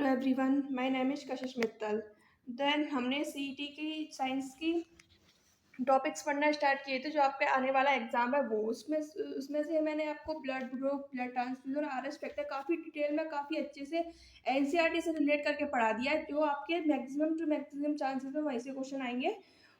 Hello everyone, my name is Kashish Mittal. Then हमने CET की science की टॉपिक्स पढ़ना स्टार्ट किए थे जो आपके आने वाला एग्जाम है वो उसमें से मैंने आपको blood group, blood transfusion, RS factor काफ़ी डिटेल में काफ़ी अच्छे से एनसीईआरटी से रिलेट करके पढ़ा दिया है। जो आपके मैक्सिमम टू मैक्सिमम चांसेस में वहीं से क्वेश्चन आएंगे,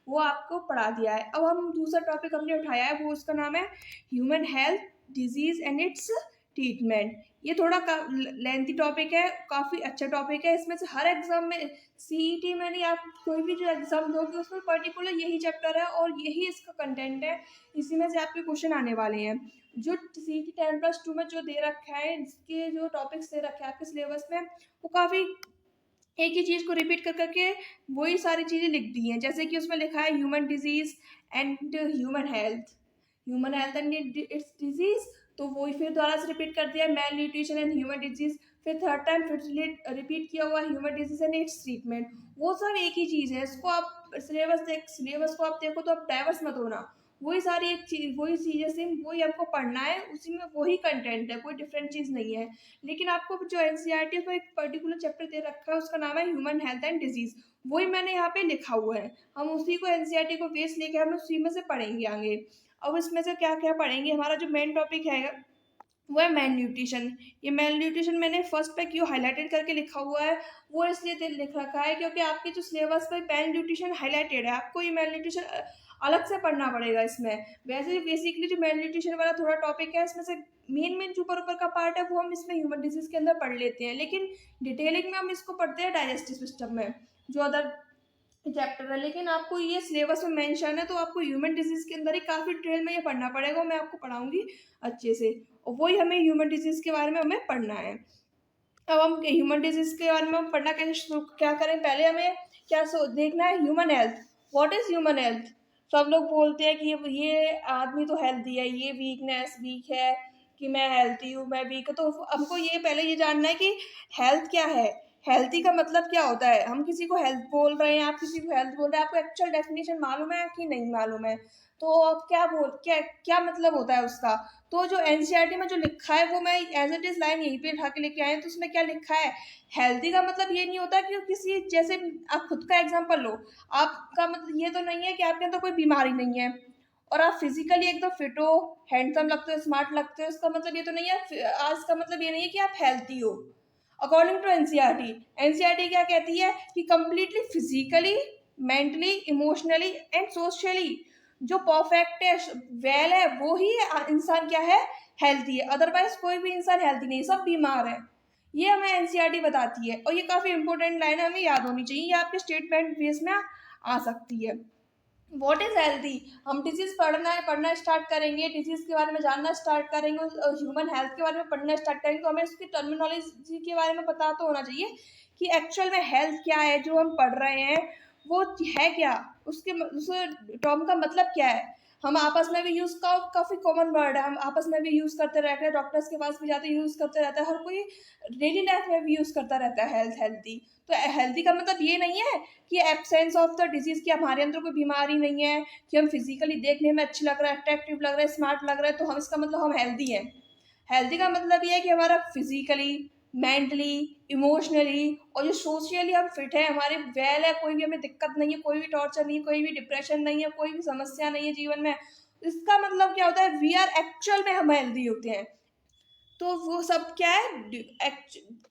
वो आपको पढ़ा दिया है। अब हम दूसरा टॉपिक हमने उठाया है, वो उसका नाम है human health, disease and it's treatment. ये थोड़ा लेंथी टॉपिक है, काफ़ी अच्छा टॉपिक है। इसमें से हर एग्जाम में सीईटी में नहीं, आप कोई भी जो एग्जाम दोगे उसमें पर्टिकुलर यही चैप्टर है और यही इसका कंटेंट है। इसी में से आपके क्वेश्चन आने वाले हैं। जो सीईटी 10+2 में जो दे रखा है, इसके जो टॉपिक्स दे रखे हैं आपके सिलेबस में, वो काफ़ी एक ही चीज़ को रिपीट कर करके वही सारी चीज़ें लिख दी हैं। जैसे कि उसमें लिखा है human disease and human health and it's disease, तो वही फिर दोबारा से रिपीट कर दिया mail nutrition and human disease. फिर थर्ड टाइम फिर रिपीट किया हुआ human disease and it's treatment. वो सब एक ही चीज़ है। इसको आप सिलेबस को आप देखो तो आप डाइवर्स मत होना। वही सारी एक चीज, वही चीजें सेम, वही आपको पढ़ना है, उसी में वही कंटेंट है, कोई डिफरेंट चीज नहीं है। लेकिन आपको जो एनसीईआरटी है, एक पर्टिकुलर चैप्टर दे रखा है, उसका नाम है ह्यूमन हेल्थ एंड डिजीज। वही मैंने यहाँ पे लिखा हुआ है। हम उसी को एनसीईआरटी को बेस लेके हम उसी में से पढ़ेंगे आगे। अब इसमें से क्या क्या पढ़ेंगे, हमारा जो मेन टॉपिक है वो है मेल न्यूट्रिशन। ये मेल न्यूट्रिशन मैंने फर्स्ट पे क्यों हाईलाइटेड करके लिखा हुआ है, वो इसलिए लिख रखा है क्योंकि आपके जो सिलेबस पे मेल न्यूट्रिशन हाईलाइटेड है, आपको ये मेल न्यूट्रिशन अलग से पढ़ना पड़ेगा इसमें। वैसे बेसिकली जो मेल न्यूट्रिशन वाला थोड़ा टॉपिक है, इसमें से मेन जो ऊपर ऊपर का पार्ट है वो हम इसमें ह्यूमन डिजीज के अंदर पढ़ लेते हैं, लेकिन डिटेलिंग में हम इसको पढ़ते हैं डाइजेस्टिव सिस्टम में, जो अदर चैप्टर है। लेकिन आपको ये सिलेबस में मेंशन है, तो आपको ह्यूमन डिजीज के अंदर ही काफ़ी डिटेल में ये पढ़ना पड़ेगा। मैं आपको पढ़ाऊंगी अच्छे से, और वही हमें ह्यूमन डिजीज के बारे में हमें पढ़ना है। अब हम ह्यूमन डिजीज के बारे में हम पढ़ना कैसे शुरू क्या करें, पहले हमें क्या देखना है human health. What is human health? सब लोग बोलते हैं कि ये आदमी तो हेल्थी है, ये वीक है, कि मैं हेल्थी हूँ, मैं वीक हूँ। तो हमको ये पहले ये जानना है कि हेल्थ क्या है, हेल्थी का मतलब क्या होता है। हम किसी को हेल्थ बोल रहे हैं, आप किसी को हेल्थ बोल रहे हैं, आपको एक्चुअल डेफिनेशन मालूम है कि नहीं मालूम है? तो आप क्या क्या मतलब होता है उसका? तो जो एनसीईआरटी में जो लिखा है वो मैं एज इट इज लाइन यहीं पे उठा के लेके आए। तो उसमें क्या लिखा है, हेल्दी का मतलब ये नहीं होता कि किसी, जैसे आप खुद का एग्जांपल लो, आपका मतलब ये तो नहीं है कि आपके अंदर कोई बीमारी नहीं है और आप फिजिकली एकदम फिट हो, हैंडसम लगते हो, स्मार्ट लगते हो। इसका मतलब ये तो नहीं है, आज का मतलब ये नहीं है कि आप हेल्थी हो। अकॉर्डिंग टू एनसीईआरटी, एनसीईआरटी क्या कहती है कि completely physically, mentally, emotionally and socially जो परफेक्ट है, वेल है, वो ही इंसान क्या है, हेल्थी है। अदरवाइज कोई भी इंसान हेल्थी नहीं, सब बीमार है। ये हमें एनसीईआरटी बताती है, और ये काफी इंपॉर्टेंट लाइन है, हमें याद होनी चाहिए। ये आपके स्टेटमेंट बेस में आ सकती है। व्हाट इज हेल्थी, हम डिजीज पढ़ना स्टार्ट करेंगे, डिजीज के बारे में जानना स्टार्ट करेंगे, ह्यूमन हेल्थ के बारे में पढ़ना स्टार्ट करेंगे, तो हमें उसकी टर्मिनोलॉजी के बारे में पता तो होना चाहिए कि एक्चुअल में हेल्थ क्या है, जो हम पढ़ रहे हैं वो है क्या, उसके उस टर्म का मतलब क्या है। हम आपस में भी यूज का काफी कॉमन वर्ड है, हम आपस में भी यूज करते रहते हैं, डॉक्टर्स के पास भी जाते यूज करते रहता है, हर कोई डेली लाइफ में भी यूज करता रहता है हेल्थी। तो हेल्थी का मतलब ये नहीं है कि एब्सेंस ऑफ द डिजीज, कि हमारे अंदर कोई बीमारी नहीं है, कि हम फिजिकली देखने में अच्छे लग रहा है, अट्रैक्टिव लग रहा है, स्मार्ट लग रहा है, तो हम इसका मतलब हम हेल्दी हैं। हेल्दी का मतलब ये है कि हमारा फिजिकली, मेंटली, इमोशनली और जो सोशली हम फिट है, हमारे वेल है, कोई भी हमें दिक्कत नहीं है, कोई भी टॉर्चर नहीं है, कोई भी डिप्रेशन नहीं है, कोई भी समस्या नहीं है जीवन में। इसका मतलब क्या होता है, वी आर एक्चुअल में हम हेल्दी होते हैं। तो वो सब क्या है,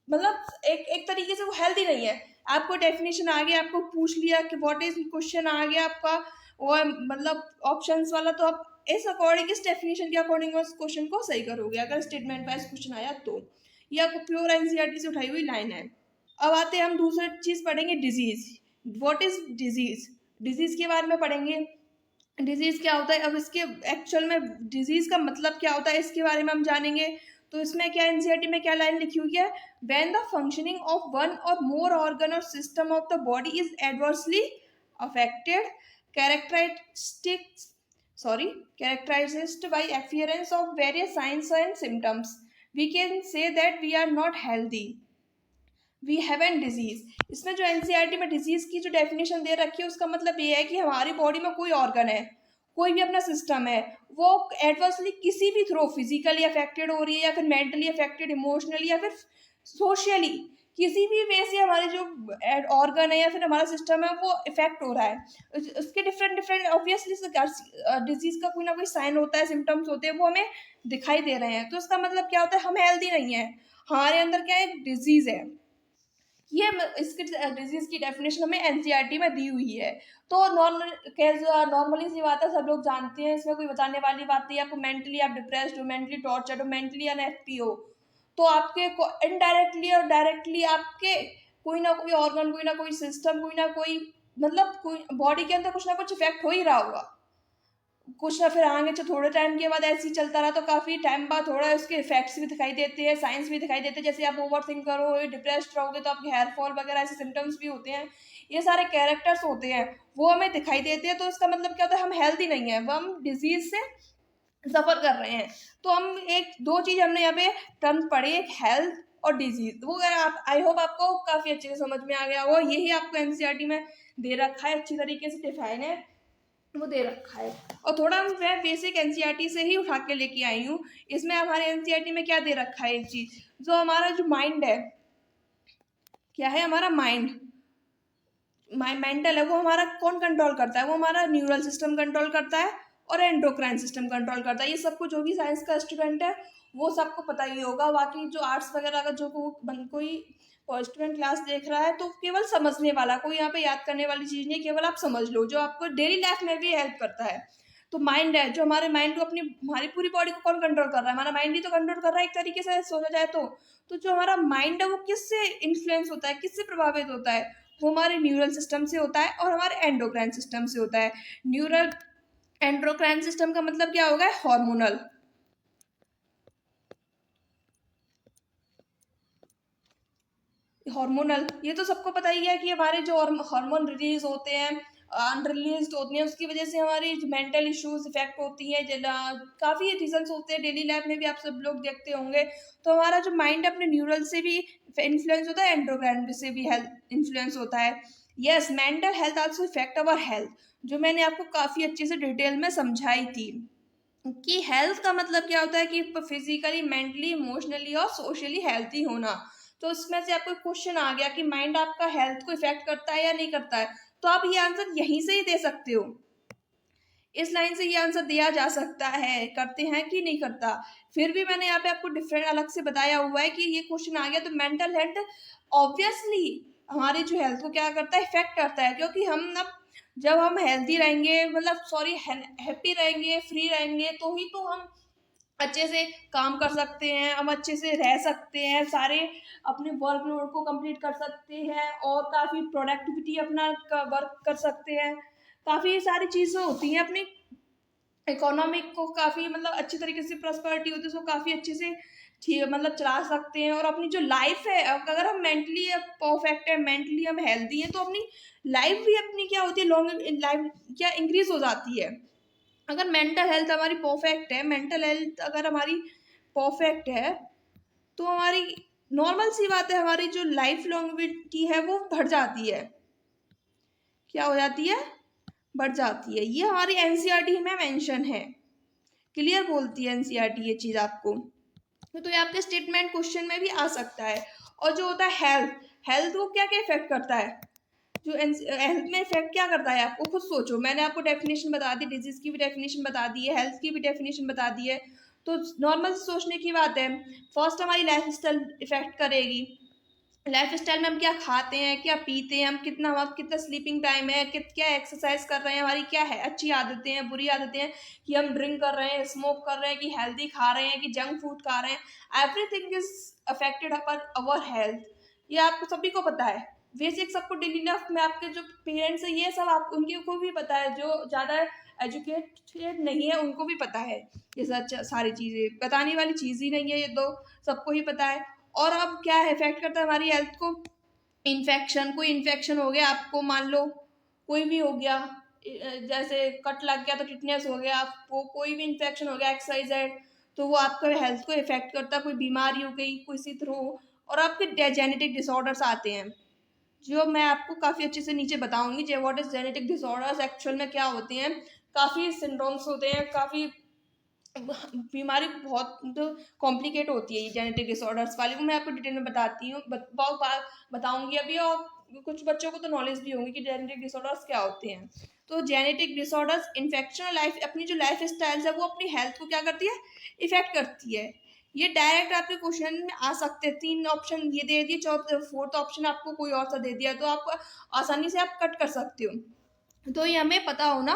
मतलब एक एक तरीके से वो हेल्दी नहीं है। आपको डेफिनेशन आ गया, आपको पूछ लिया कि व्हाट इज, क्वेश्चन आ गया आपका, और मतलब ऑप्शंस वाला, तो आप इस अकॉर्डिंग, इस डेफिनेशन के अकॉर्डिंग उस क्वेश्चन को सही करोगे अगर स्टेटमेंट वाइज क्वेश्चन आया तो। ये आपको प्योर एनसीईआरटी से उठाई हुई लाइन है। अब आते हैं हम दूसरी चीज पढ़ेंगे, disease. What is disease, disease के बारे में पढ़ेंगे। डिजीज क्या होता है, अब इसके एक्चुअल में डिजीज का मतलब क्या होता है, इसके बारे में हम जानेंगे। तो इसमें क्या एनसीईआरटी में क्या लाइन लिखी हुई है, when the functioning of one और मोर ऑर्गन और system of the body is adversely affected, characteristics characterized by appearance of various signs and symptoms, we can say that we are not healthy, we have an disease. इसमें जो NCERT में disease की जो definition दे रखी है, उसका मतलब ये है कि हमारी बॉडी में कोई ऑर्गन है, कोई भी अपना सिस्टम है, वो एडवर्सली किसी भी थ्रू फिजिकली अफेक्टेड हो रही है, या फिर मेंटली अफेक्टेड, इमोशनली, या फिर सोशली किसी भी वे से हमारे जो ऑर्गन है या फिर हमारा सिस्टम है वो इफेक्ट हो रहा है, उसके डिफरेंट डिफरेंट ऑब्वियसली डिजीज का कोई ना कोई साइन होता है, सिम्टम्स होते हैं, वो हमें दिखाई दे रहे हैं, तो इसका मतलब क्या होता है, हम हेल्दी नहीं है, हमारे अंदर क्या एक डिजीज है। ये इसकी डिजीज की डेफिनेशन हमें एनसीईआरटी में दी हुई है। तो नॉर्मली सी बात है, सब लोग जानते हैं, इसमें कोई बताने वाली बात नहीं है। आपको मेंटली आप डिप्रेस्ड हो, मेंटली टॉर्चर्ड हो, मेंटली अनहैप्पी हो, तो आपके इनडायरेक्टली और डायरेक्टली आपके कोई ना कोई ऑर्गन, कोई ना कोई सिस्टम, कोई ना कोई मतलब कोई बॉडी के अंदर कुछ ना कुछ इफेक्ट हो ही रहा होगा, कुछ ना फिर आगे थोड़े टाइम के बाद ऐसे ही चलता रहा तो काफ़ी टाइम बाद थोड़ा उसके इफेक्ट्स भी दिखाई देते हैं, साइंस भी दिखाई देते हैं। जैसे आप ओवर थिंक करो, डिप्रेस्ड रहोगे तो आपके हेयर फॉल वगैरह ऐसे सिम्टम्स भी होते हैं, ये सारे कैरेक्टर्स होते हैं, वो हमें दिखाई देते हैं। तो इसका मतलब क्या होता है, हम हेल्दी नहीं है, वो हम डिजीज से सफ़र कर रहे हैं। तो हम एक दो चीज़ हमने यहाँ पे टर्म पढ़ी, एक हेल्थ और डिजीज, वो अगर आप आई होप आपको काफ़ी अच्छे से समझ में आ गया हो। यही आपको एनसीईआरटी में दे रखा है, अच्छी तरीके से डिफाइन है, वो दे रखा है। और थोड़ा मैं बेसिक एनसीईआरटी से ही उठा के लेके आई हूँ। इसमें हमारे एनसीईआरटी में क्या दे रखा है, एक चीज़ जो हमारा जो माइंड है, क्या है हमारा माइंड, मेंटल है, वो हमारा कौन कंट्रोल करता है, वो हमारा न्यूरल सिस्टम कंट्रोल करता है और एंडोक्राइन सिस्टम कंट्रोल करता है। ये सबको जो भी साइंस का स्टूडेंट है वो सबको पता ही होगा। बाकी जो आर्ट्स वगैरह का जो कोई स्टूडेंट क्लास देख रहा है तो केवल समझने वाला, कोई यहाँ पे याद करने वाली चीज़ नहीं है, केवल आप समझ लो, जो आपको डेली लाइफ में भी हेल्प करता है। तो माइंड है, जो हमारे माइंड को अपनी हमारी पूरी बॉडी को कौन कंट्रोल कर रहा है, हमारा माइंड ही तो कंट्रोल कर रहा है एक तरीके से सोचा जाए तो जो हमारा माइंड है वो किससे इन्फ्लुएंस होता है, किससे प्रभावित होता है, वो हमारे न्यूरल सिस्टम से होता है और हमारे एंडोक्राइन सिस्टम से होता है। न्यूरल एंडोक्राइन सिस्टम का मतलब क्या होगा, हार्मोनल, हार्मोनल, ये तो सबको पता ही है कि हमारे जो हार्मोन रिलीज होते हैं, अनरिलीज होती हैं, उसकी वजह से हमारी जो मेंटल इश्यूज इफेक्ट होती हैं, काफ़ी रीजंस होते हैं, डेली लाइफ में भी आप सब लोग देखते होंगे। तो हमारा जो माइंड अपने न्यूरल से भी इन्फ्लुएंस होता है, एंडोक्राइन से भी हेल्थ इन्फ्लुएंस होता है। Yes, mental health also effect our health, जो मैंने आपको काफ़ी अच्छे से डिटेल में समझाई थी कि हेल्थ का मतलब क्या होता है कि फिजिकली, मेंटली, इमोशनली और सोशली हेल्थी होना। तो इसमें से आपको क्वेश्चन आ गया कि माइंड आपका हेल्थ को इफेक्ट करता है या नहीं करता है, तो आप ये आंसर यहीं से ही दे सकते हो, इस लाइन से ये आंसर दिया जा सकता है, करते हैं कि नहीं करता। फिर भी मैंने यहाँ पे आपको डिफरेंट अलग से बताया हुआ है कि ये क्वेश्चन आ गया तो मेंटल हेल्थ ऑब्वियसली हमारी जो हेल्थ को क्या करता है, इफेक्ट करता है, क्योंकि हम अब जब हम हेल्दी रहेंगे, मतलब सॉरी हैप्पी रहेंगे, फ्री रहेंगे, तो ही तो हम अच्छे से काम कर सकते हैं, हम अच्छे से रह सकते हैं, सारे अपने वर्कलोड को कंप्लीट कर सकते हैं और काफ़ी प्रोडक्टिविटी अपना वर्क कर सकते हैं। काफ़ी सारी चीज़ें होती हैं अपनी इकोनॉमिक को काफ़ी मतलब अच्छी तरीके से प्रॉस्पेरिटी होती है, उसको काफ़ी अच्छे से ठीक मतलब चला सकते हैं। और अपनी जो लाइफ है, अगर हम मेंटली परफेक्ट है, मेंटली हम हेल्दी हैं, तो अपनी लाइफ भी अपनी क्या होती है, लॉन्ग लाइफ क्या इंक्रीज हो जाती है। अगर मेंटल हेल्थ हमारी परफेक्ट है, मेंटल हेल्थ अगर हमारी परफेक्ट है, तो हमारी नॉर्मल सी बात है, हमारी जो लाइफ लॉन्गविटी है वो बढ़ जाती है, क्या हो जाती है, बढ़ जाती है। ये हमारी एनसीईआरटी में मेंशन है, क्लियर बोलती है एनसीईआरटी ये चीज़ आपको। तो ये आपके स्टेटमेंट क्वेश्चन में भी आ सकता है। और जो होता है हेल्थ, हेल्थ को क्या क्या इफेक्ट करता है, जो हेल्थ में इफेक्ट क्या करता है, आपको खुद सोचो। मैंने आपको डेफिनेशन बता दी, डिजीज की भी डेफिनेशन बता दी है, हेल्थ की भी डेफिनेशन बता दी है। तो नॉर्मल सोचने की बात है, फर्स्ट हमारी लाइफ स्टाइल इफेक्ट करेगी। लाइफ स्टाइल में हम क्या खाते हैं, क्या पीते हैं, हम कितना, हमारा कितना स्लीपिंग टाइम है, क्या एक्सरसाइज कर रहे हैं, हमारी क्या है अच्छी आदतें हैं, बुरी आदतें हैं, कि हम ड्रिंक कर रहे हैं, स्मोक कर रहे हैं, कि हेल्दी खा रहे हैं, कि जंक फूड खा रहे हैं, everything is affected upper our health. ये आपको सभी को पता है, बेसिक सबको डेली लाइफ में, आपके जो पेरेंट्स हैं ये सब आप उनके को भी पता है, जो ज़्यादा एजुकेटेड नहीं है उनको भी पता है। ये सारी चीज़ें बताने वाली चीज़ ही नहीं है, ये तो सबको ही पता है। और अब क्या इफेक्ट करता है हमारी हेल्थ को, इन्फेक्शन, कोई इन्फेक्शन हो गया आपको, मान लो कोई भी हो गया, जैसे कट लग गया तो टिटनेस हो गया आपको, कोई भी इन्फेक्शन हो गया एक्सरसाइज, तो वो आपका हेल्थ को इफेक्ट करता है। कोई बीमारी हो गई, कोई सी थ्रो, और आपके जेनेटिक डिसऑर्डर्स आते हैं, जो मैं आपको काफ़ी अच्छे से नीचे बताऊंगी, जो what is genetic disorders actual में क्या होते हैं। काफ़ी सिंड्रोम्स होते हैं, काफ़ी बीमारी बहुत कॉम्प्लिकेट होती है ये जेनेटिक डिसऑर्डर्स वाली, वो मैं आपको डिटेल में बताती हूँ, बताऊंगी अभी। और कुछ बच्चों को तो नॉलेज भी होगी कि जेनेटिक डिसऑर्डर्स क्या होते हैं। तो जेनेटिक डिसऑर्डर्स इन्फेक्शन लाइफ, अपनी जो लाइफ स्टाइल है वो अपनी हेल्थ को क्या करती है, इफेक्ट करती है। ये डायरेक्ट आपके क्वेश्चन में आ सकते हैं। 3 ऑप्शन ये दे दिए, चौथा 4th ऑप्शन आपको कोई और सा दे दिया, तो आप आसानी से आप कट कर सकते हो। तो ये हमें पता होना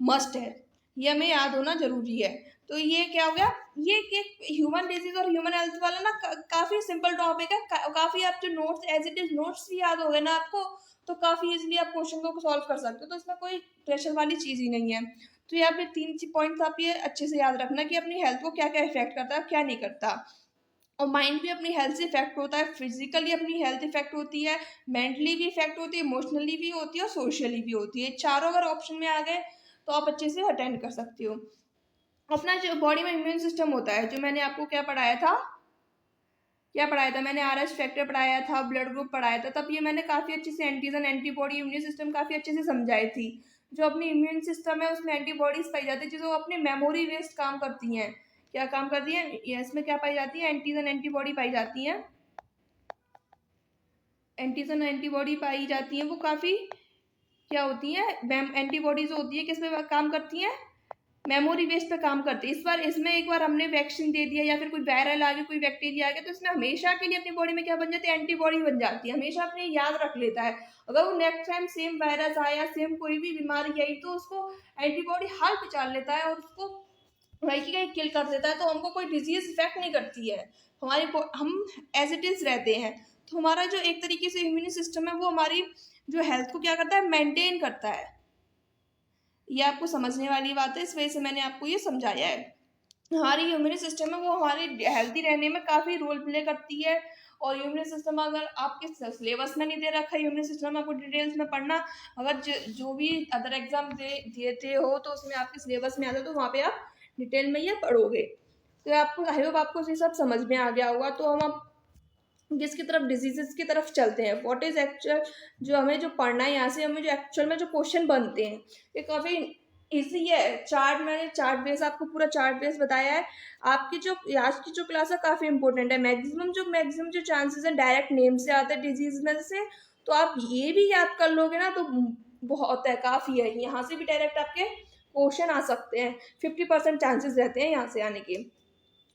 मस्ट है, ये हमें याद होना जरूरी है। तो ये क्या हो गया, ये एक ह्यूमन डिजीज और ह्यूमन हेल्थ वाला ना काफी सिंपल टॉपिक है। काफी आप जो notes as it is notes भी याद हो गए ना आपको, तो काफी इजीली आप क्वेश्चन को सॉल्व कर सकते हो। तो इसमें कोई प्रेशर वाली चीज ही नहीं है। तो यहाँ पे 3 पॉइंट्स आप ये अच्छे से याद रखना कि अपनी हेल्थ को क्या क्या इफेक्ट करता है, क्या नहीं करता। और माइंड भी अपनी हेल्थ से इफेक्ट होता है, फिजिकली अपनी हेल्थ इफेक्ट होती है, मेंटली भी इफेक्ट होती है, इमोशनली भी होती है और सोशली भी होती है। चारों अगर ऑप्शन में आ गए तो आप अच्छे से अटेंड कर सकते हो। अपना जो बॉडी में इम्यून सिस्टम होता है, जो मैंने आपको क्या पढ़ाया था, मैंने आर एच फैक्टर पढ़ाया था, ब्लड ग्रुप पढ़ाया था। तब ये मैंने काफ़ी अच्छे से एंटीजन एंटीबॉडी इम्यून सिस्टम काफ़ी अच्छे से समझाई थी। जो अपनी इम्यून सिस्टम है उसमें एंटीबॉडीज पाई जाती है, जो अपनी मेमोरी बेस्ड काम करती हैं। क्या काम करती है, इसमें क्या पाई जाती है, एंटीजन एंटीबॉडी पाई जाती है। एंटीजन एंटीबॉडी पाई जाती है, वो काफ़ी क्या होती है, एंटीबॉडीज होती है, किस पे काम करती हैं, मेमोरी बेस पे काम करती है। इस बार इसमें एक बार हमने वैक्सीन दे दिया या फिर कोई वायरल आ गया, कोई बैक्टीरिया आ गया, तो इसमें हमेशा के लिए अपनी बॉडी में क्या बन जाती है, एंटीबॉडी बन जाती है। हमेशा अपने याद रख लेता है। अगर वो नेक्स्ट टाइम सेम वायरस आया, सेम कोई भी बीमारी आई, तो उसको एंटीबॉडी हाल पहचान लेता है और उसको वही की किल कर देता है। तो हमको कोई डिजीज इफेक्ट नहीं करती है, हम एज इट इज रहते हैं। तो हमारा जो एक तरीके से इम्यून सिस्टम है वो हमारी जो हेल्थ को क्या करता है, मेंटेन करता है। ये आपको समझने वाली बात है, इस वजह से मैंने आपको ये समझाया है। हमारी इम्यून सिस्टम है वो हमारे हेल्थी रहने में काफ़ी रोल प्ले करती है। और इम्यून सिस्टम अगर आपके सिलेबस में नहीं दे रखा है, इम्यून सिस्टम आपको डिटेल्स में पढ़ना, अगर जो भी अदर एग्जाम देते हो तो उसमें आपके सिलेबस में आता है, तो वहाँ पे आप डिटेल में ये पढ़ोगे। तो आपको आई होप आपको ये सब समझ में आ गया होगा। तो हम किसकी तरफ, डिजीजेस की तरफ चलते हैं। व्हाट इज एक्चुअल, जो हमें जो पढ़ना है यहाँ से, हमें जो एक्चुअल में जो क्वेश्चन बनते हैं ये काफ़ी इजी है। चार्ट, मैंने चार्ट बेस आपको पूरा चार्ट बेस बताया है। आपकी जो आज की जो क्लास है काफ़ी इंपॉर्टेंट है। मैक्सिमम जो चांसेस हैं डायरेक्ट नेम से आते हैं डिजीज में से, तो आप ये भी याद कर लोगे ना तो बहुत है, काफ़ी है। यहाँ से भी डायरेक्ट आपके क्वेश्चन आ सकते हैं, 50% चांसेस रहते हैं यहाँ से आने के।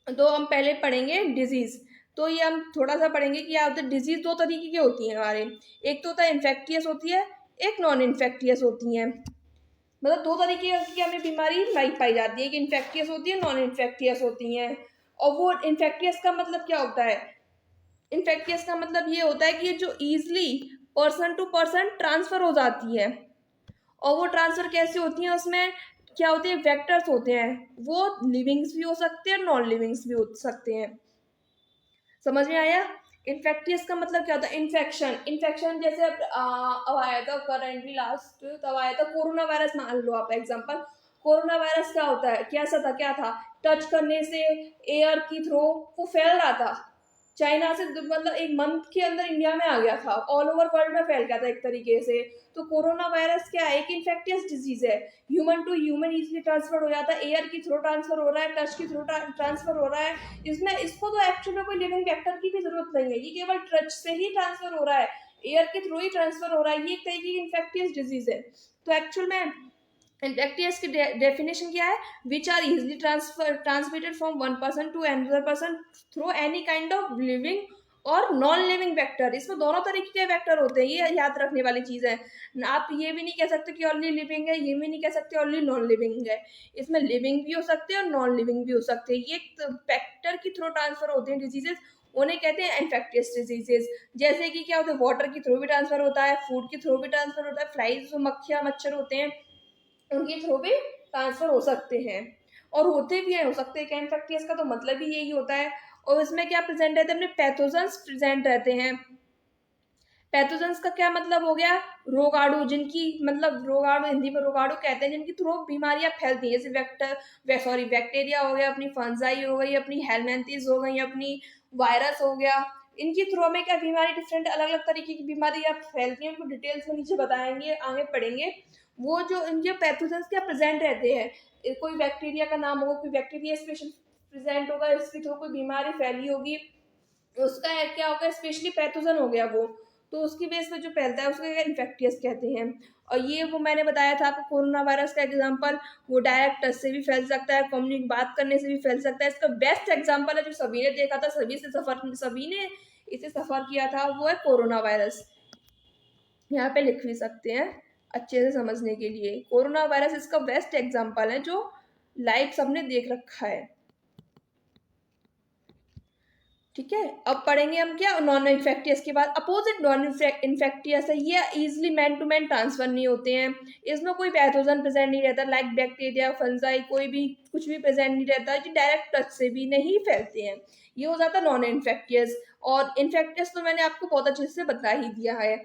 तो हम पहले पढ़ेंगे डिजीज। तो ये हम थोड़ा सा पढ़ेंगे कि आप डिजीज 2 तरीके की होती हैं हमारे। एक तो होता है इन्फेक्टियस होती है, एक नॉन इन्फेक्टियस होती है। मतलब 2 तरीके की हमें बीमारी पाई जाती है, एक इन्फेक्टियस होती है, नॉन इन्फेक्टियस होती हैं। और वो इन्फेक्टियस का मतलब क्या होता है, इन्फेक्टियस का मतलब ये होता है कि ये जो easily person to person transfer हो जाती है। और वो ट्रांसफर कैसे होती है, उसमें क्या होते हैं, वेक्टर्स होते हैं। वो लिविंग्स भी हो सकते हैं, नॉन लिविंग्स भी हो सकते हैं। समझ में आया। इन्फेक्टियस का मतलब क्या होता है, इन्फेक्शन। इन्फेक्शन जैसे अब आया था करेंटली लास्ट, तब आया था कोरोना वायरस, मान लो आप एग्जांपल। कोरोना वायरस क्या होता है, कैसा था, क्या था, टच करने से एयर की थ्रू वो फैल रहा था। चाइना से मतलब एक मंथ के अंदर इंडिया में आ गया था, ऑल ओवर वर्ल्ड में फैल गया था एक तरीके से। तो कोरोना वायरस क्या है, एक इन्फेक्टियस डिजीज है। Human to human easily transfer हो जाता है, एयर की थ्रू ट्रांसफर हो रहा है, टच की थ्रू ट्रांसफर हो रहा है। इसमें इसको तो एक्चुअल में कोई लिविंग वेक्टर की भी जरूरत नहीं है, ये केवल टच से ही ट्रांसफर हो रहा है, एयर के थ्रू ही ट्रांसफर हो रहा है। ये एक तरीके की इन्फेक्टियस डिजीज है। तो एक्चुअल में इन्फेक्टियस की डेफिनेशन क्या है, which are easily transmitted from one person to another person through any kind of living और नॉन लिविंग वेक्टर। इसमें दोनों तरीके के वेक्टर होते हैं, ये याद रखने वाली चीज है। आप ये भी नहीं कह सकते कि ओनली लिविंग है, ये भी नहीं कह सकते ओनली नॉन लिविंग है। इसमें लिविंग भी हो सकते हैं और नॉन लिविंग भी हो सकते हैं। ये वेक्टर के थ्रू ट्रांसफर होते हैं डिजीजेस, उन्हें कहते हैं इन्फेक्टियस डिजीजेस। जैसे कि क्या होता है, वाटर के थ्रू भी ट्रांसफर होता है, फूड के थ्रू भी ट्रांसफर होता है, फ्लाइज जो मक्खियां मच्छर होते हैं उनके थ्रू भी ट्रांसफर हो सकते हैं, और होते भी हैं, हो सकते हैं। इन्फेक्टियस का तो मतलब ही यही होता है। और इसमें क्या प्रेजेंट रहते हैं, अपने पैथोजेंस प्रेजेंट रहते हैं। पैथोजेंस का क्या मतलब हो गया, रोगाणु, जिनकी मतलब रोगाणु, हिंदी में रोगाणु कहते हैं, जिनकी थ्रू बीमारियां फैलती हैं। जैसे बैक्टीरिया हो गया, अपनी फंजाई हो गई, अपनी हेलमेंथिस हो गई, अपनी वायरस हो गया। इनके थ्रू में क्या बीमारी डिफरेंट अलग अलग तरीके की बीमारी आप फैलती हैं, उनको डिटेल्स में नीचे बताएंगे, आगे पढ़ेंगे। वो जो इनके पैथोजेंस क्या प्रेजेंट रहते हैं, कोई बैक्टीरिया का नाम होगा, कोई बैक्टीरिया स्पेशल प्रेजेंट होगा, इसके थ्रू कोई बीमारी फैली होगी, उसका क्या होगा, स्पेशली पैथोजन हो गया वो, तो उसकी बेस पे जो फैलता है उसको इन्फेक्टियस कहते हैं। और ये वो मैंने बताया था आपको कोरोना वायरस का एग्जांपल, वो डायरेक्ट टच से भी फैल सकता है, कम्युनिक बात करने से भी फैल सकता है। इसका बेस्ट एग्जांपल है जो सभी ने देखा था, सभी ने इसे सफर किया था, वो है कोरोना वायरस। यहाँ पे लिख भी सकते हैं अच्छे से समझने के लिए। कोरोना वायरस इसका बेस्ट एग्जांपल है जो लाइव सबने देख रखा है। ठीक है, अब पढ़ेंगे हम क्या, नॉन इन्फेक्टियस के बाद अपोजिट नॉन इन्फेक्टियस है, ये easily man to man transfer नहीं होते हैं, इसमें कोई पैथोजन प्रेजेंट नहीं रहता, लाइक बैक्टीरिया फंजाई कोई भी कुछ भी प्रेजेंट नहीं रहता, जो डायरेक्ट टच से भी नहीं फैलते हैं, ये हो जाता है नॉन इन्फेक्टियस। और इन्फेक्टियस तो मैंने आपको बहुत अच्छे से बता ही दिया है,